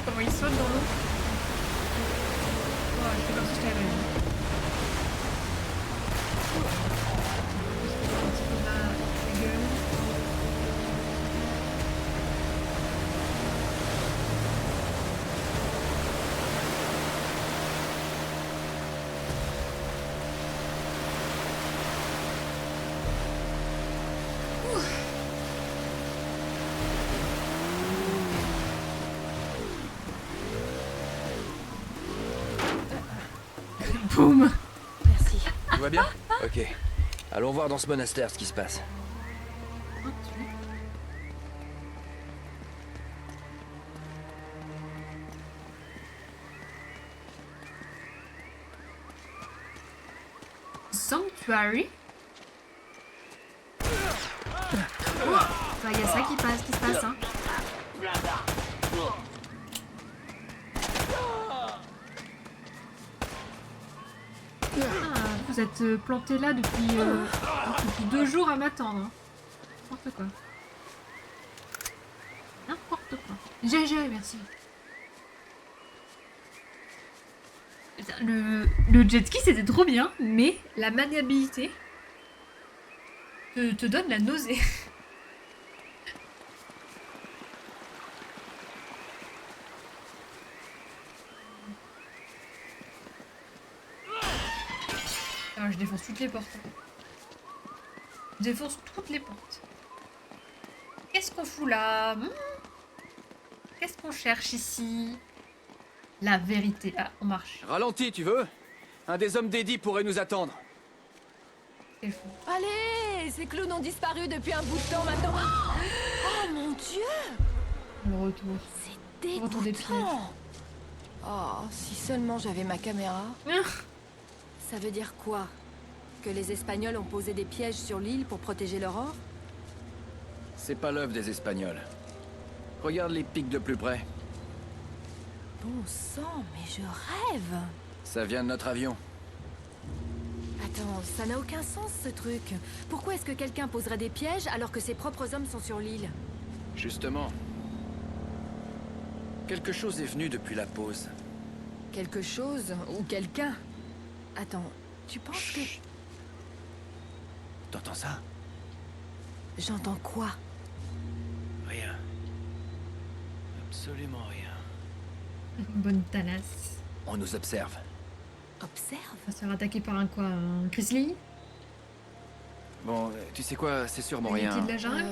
Comment il saute dans l'eau. Oh, je fais comme si je t'avais vu. Un petit peu la gueule. Boum. Merci. tout va bien? Ok. Allons voir dans ce monastère ce qui se passe. Sanctuary. Oh, il y a ça qui se passe, hein. Ah, vous êtes planté là depuis 2 jours à m'attendre. Hein. N'importe quoi. N'importe quoi. GG, merci. Putain, le jet ski c'était trop bien, mais la maniabilité te donne la nausée. Ah, je défonce toutes les portes. Je défonce toutes les portes. Qu'est-ce qu'on fout là? Qu'est-ce qu'on cherche ici? La vérité. Ah, on marche. Ralentis, tu veux? Un des hommes d'Eddie pourrait nous attendre. C'est fou. Allez, ces clowns ont disparu depuis un bout de temps maintenant. Oh mon Dieu! Le retour. C'est Le retour des dégoûtant. Oh, si seulement j'avais ma caméra. Ça veut dire quoi? Que les Espagnols ont posé des pièges sur l'île pour protéger leur or? C'est pas l'œuvre des Espagnols. Regarde les pics de plus près. Bon sang, mais je rêve! Ça vient de notre avion. Attends, ça n'a aucun sens ce truc. Pourquoi est-ce que quelqu'un poserait des pièges alors que ses propres hommes sont sur l'île? Justement. Quelque chose est venu depuis la pause. Quelque chose ou quelqu'un? Attends, tu penses que... T'entends ça? J'entends quoi? Rien. Absolument rien. Bonne talasse. On nous observe. Observe? On va se faire attaquer par un quoi? Un grizzly? Bon, tu sais quoi, c'est sûrement Un rien. yéti de la jungle?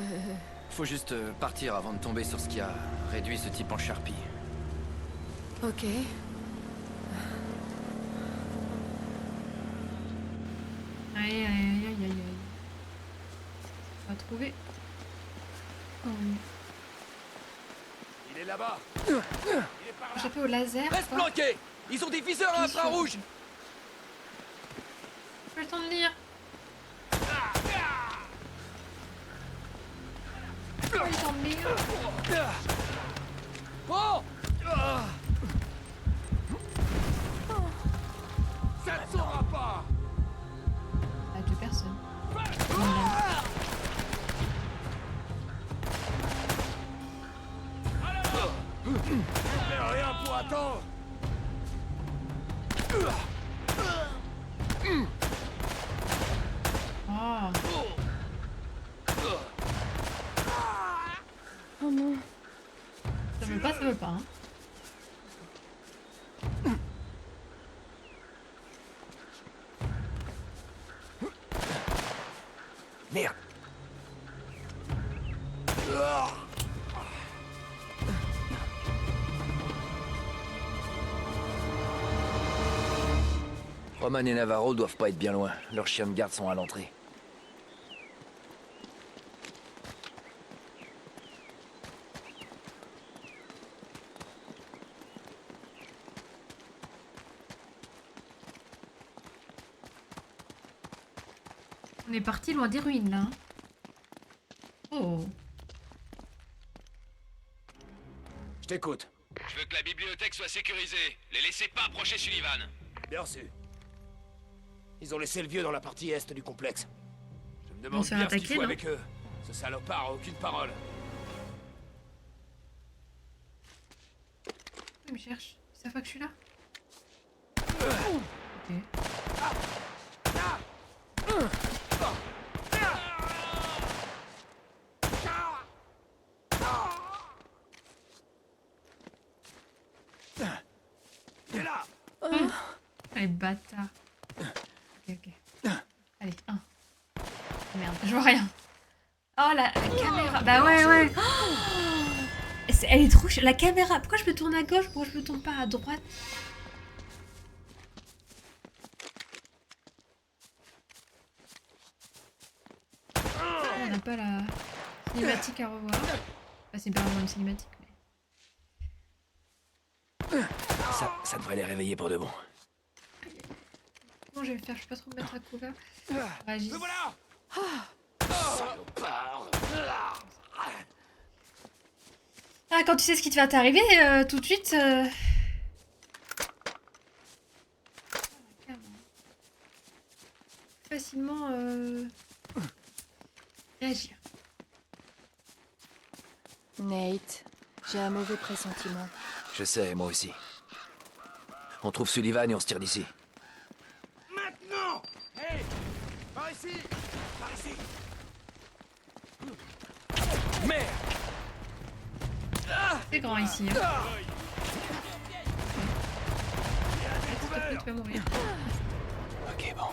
Faut juste partir avant de tomber sur ce qui a réduit ce type en charpie. Ok. Aïe, aïe, aïe, aïe, aïe. On va trouver. Oh. Il est là-bas. Il est par là. Échappé au laser. Reste quoi. planqué! Ils ont des viseurs à infrarouge! J'ai pas le temps de lire. J'ai pas le temps de lire. Oh! Ça ne saura pas. Avec deux personnes. Mais rien pour attendre. Oh. Oh non. Ça veut pas, ça veut pas. Hein. Merde! Roman et Navarro doivent pas être bien loin. Leurs chiens de garde sont à l'entrée. On est parti loin des ruines là. Hein. Oh. Je t'écoute. Je veux que la bibliothèque soit sécurisée. Les laissez pas approcher Sullivan. Bien reçu. Ils ont laissé le vieux dans la partie est du complexe. Je me On demande se fait bien ce qu'il attaquer, faut non? avec eux. Ce salopard a aucune parole. Ils me cherchent. Ils savent pas que je suis là. Ok. Il est là. Les bâtards. Ok, ok. Allez, un. Merde, je vois rien. Oh, la caméra. Bah ouais, ouais. Oh, elle est trop... La caméra. Pourquoi je me tourne à gauche? Pourquoi je me tourne pas à droite? On n'a pas la cinématique à revoir. Enfin, c'est pas vraiment une cinématique, mais... Ça devrait les réveiller pour de bon. Comment je vais le faire? Je peux pas trop me mettre à couvert. Ragis. Le voilà. Salopard. Ah, quand tu sais ce qui te va t'arriver, tout de suite... Facilement réagir. Nate, j'ai un mauvais pressentiment. Je sais, moi aussi. On trouve Sullivan et on se tire d'ici. Maintenant. Hey. Par ici. Par ici. Merde! C'est grand ici. Hein. S'il te plaît, tu vas mourir. Ok, bon.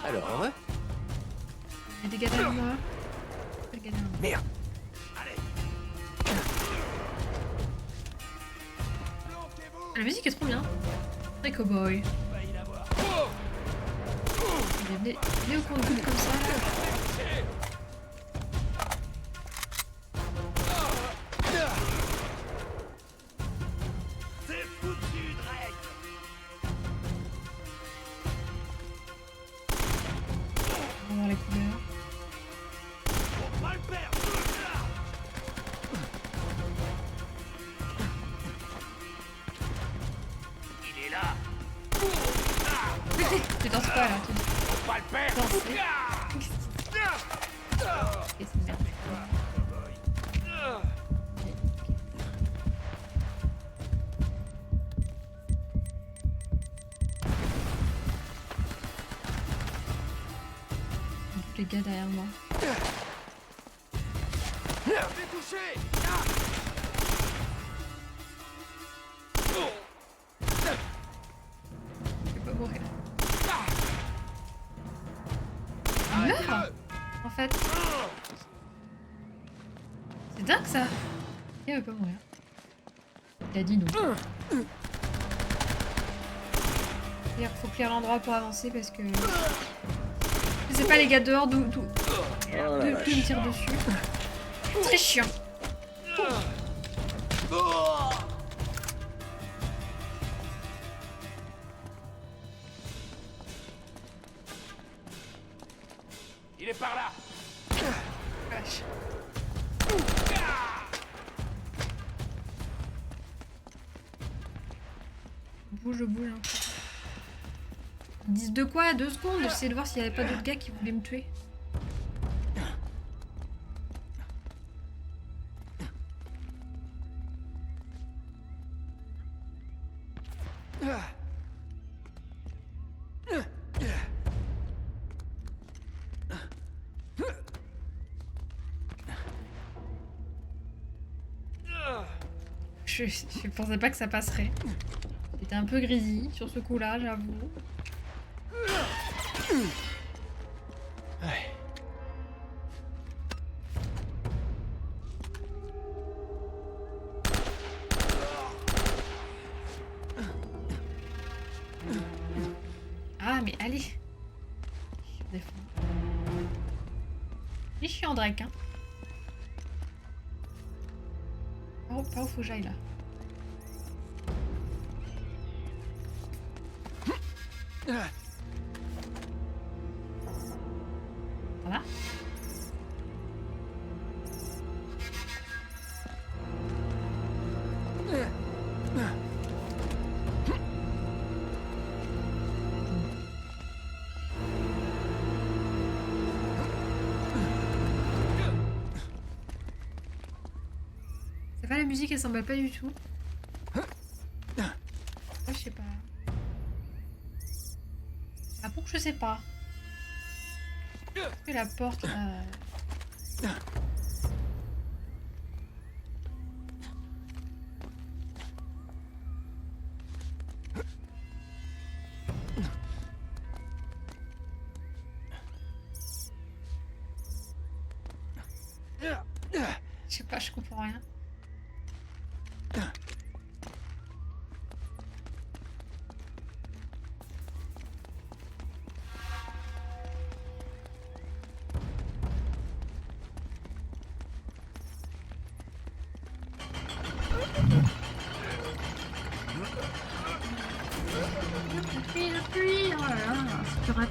Alors, hein? Il y a des gars derrière moi. Des gars derrière moi. Merde. Allez. Ah, la musique est trop bien. Très cowboy. Venez au compte-gouttes comme ça là. C'est foutu, Drake. On va voir les couleurs. Faut pas le perdre. Il est là. Tu danses pas là. Faut pas le perdre. Danser. Et c'est merde. Les gars derrière moi. T'es touché. Je vais pas mourir. Il meurt en fait. C'est dingue ça. Il veut pas mourir. Il a dit non. Il faut clear l'endroit pour avancer parce que... Je sais pas les gars dehors d'où me tirent dessus. Très chiant. Il est par là. Vache. Je bouge un peu. Ils disent de quoi? 2 secondes. J'essaie de voir s'il n'y avait pas d'autres gars qui voulaient me tuer. Je pensais pas que ça passerait. J'étais un peu grisy sur ce coup-là, j'avoue. Ouais. Ah mais allez. Je défends. Et je suis en Drake, hein. Oh, pas où faut que j'aille là. Ça va? Ça va, la musique elle s'emballe pas du tout. Ouais, je sais pas. Ah bon, je sais pas. Est-ce que la porte là... Je sais pas, je comprends rien. Le pluie, oh là là, si tu rates.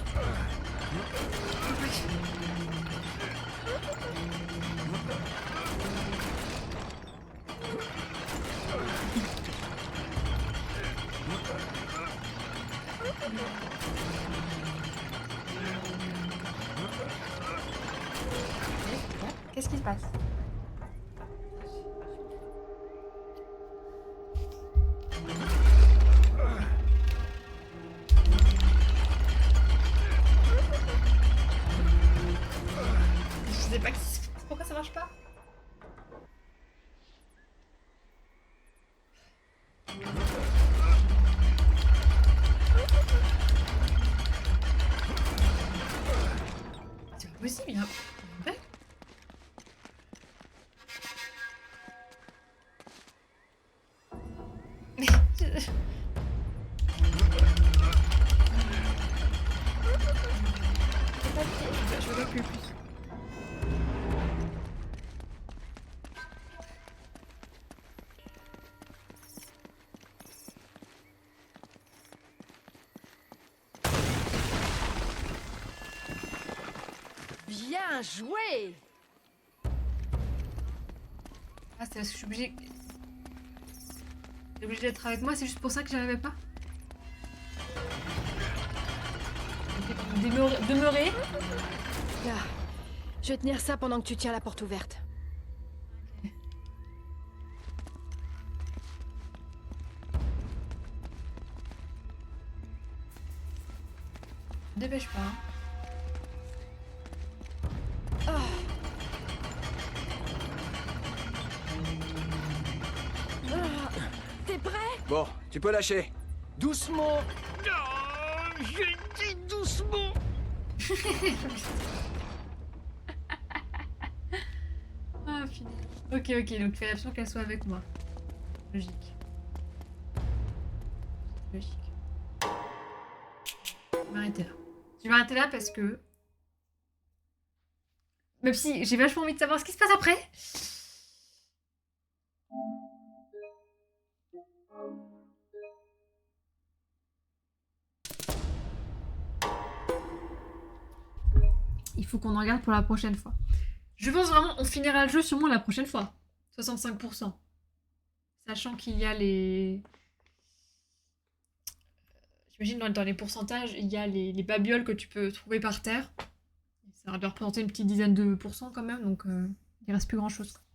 Qu'est-ce qui se passe? Je sais pas pourquoi ça marche pas. possible, il y a... Ouais. Mais... Je vois plus. Bien joué! Ah, c'est parce que je suis obligée... T'es obligée d'être avec moi, c'est juste pour ça que j'y arrivais pas. Demeurer. Là, je vais tenir ça pendant que tu tiens la porte ouverte. Dépêche pas. Hein. T'es prêt? Bon, tu peux lâcher. Doucement. J'ai dit doucement. Ah, putain. Ok, donc fais l'option qu'elle soit avec moi. Logique. Logique. Je vais m'arrêter là. Je vais m'arrêter là parce que... Même si j'ai vachement envie de savoir ce qui se passe après. Il faut qu'on en regarde pour la prochaine fois. Je pense vraiment on finira le jeu sûrement la prochaine fois. 65%. Sachant qu'il y a les... J'imagine dans les pourcentages, il y a les babioles que tu peux trouver par terre. Ça doit représenter une petite dizaine de pourcents quand même, donc il reste plus grand chose.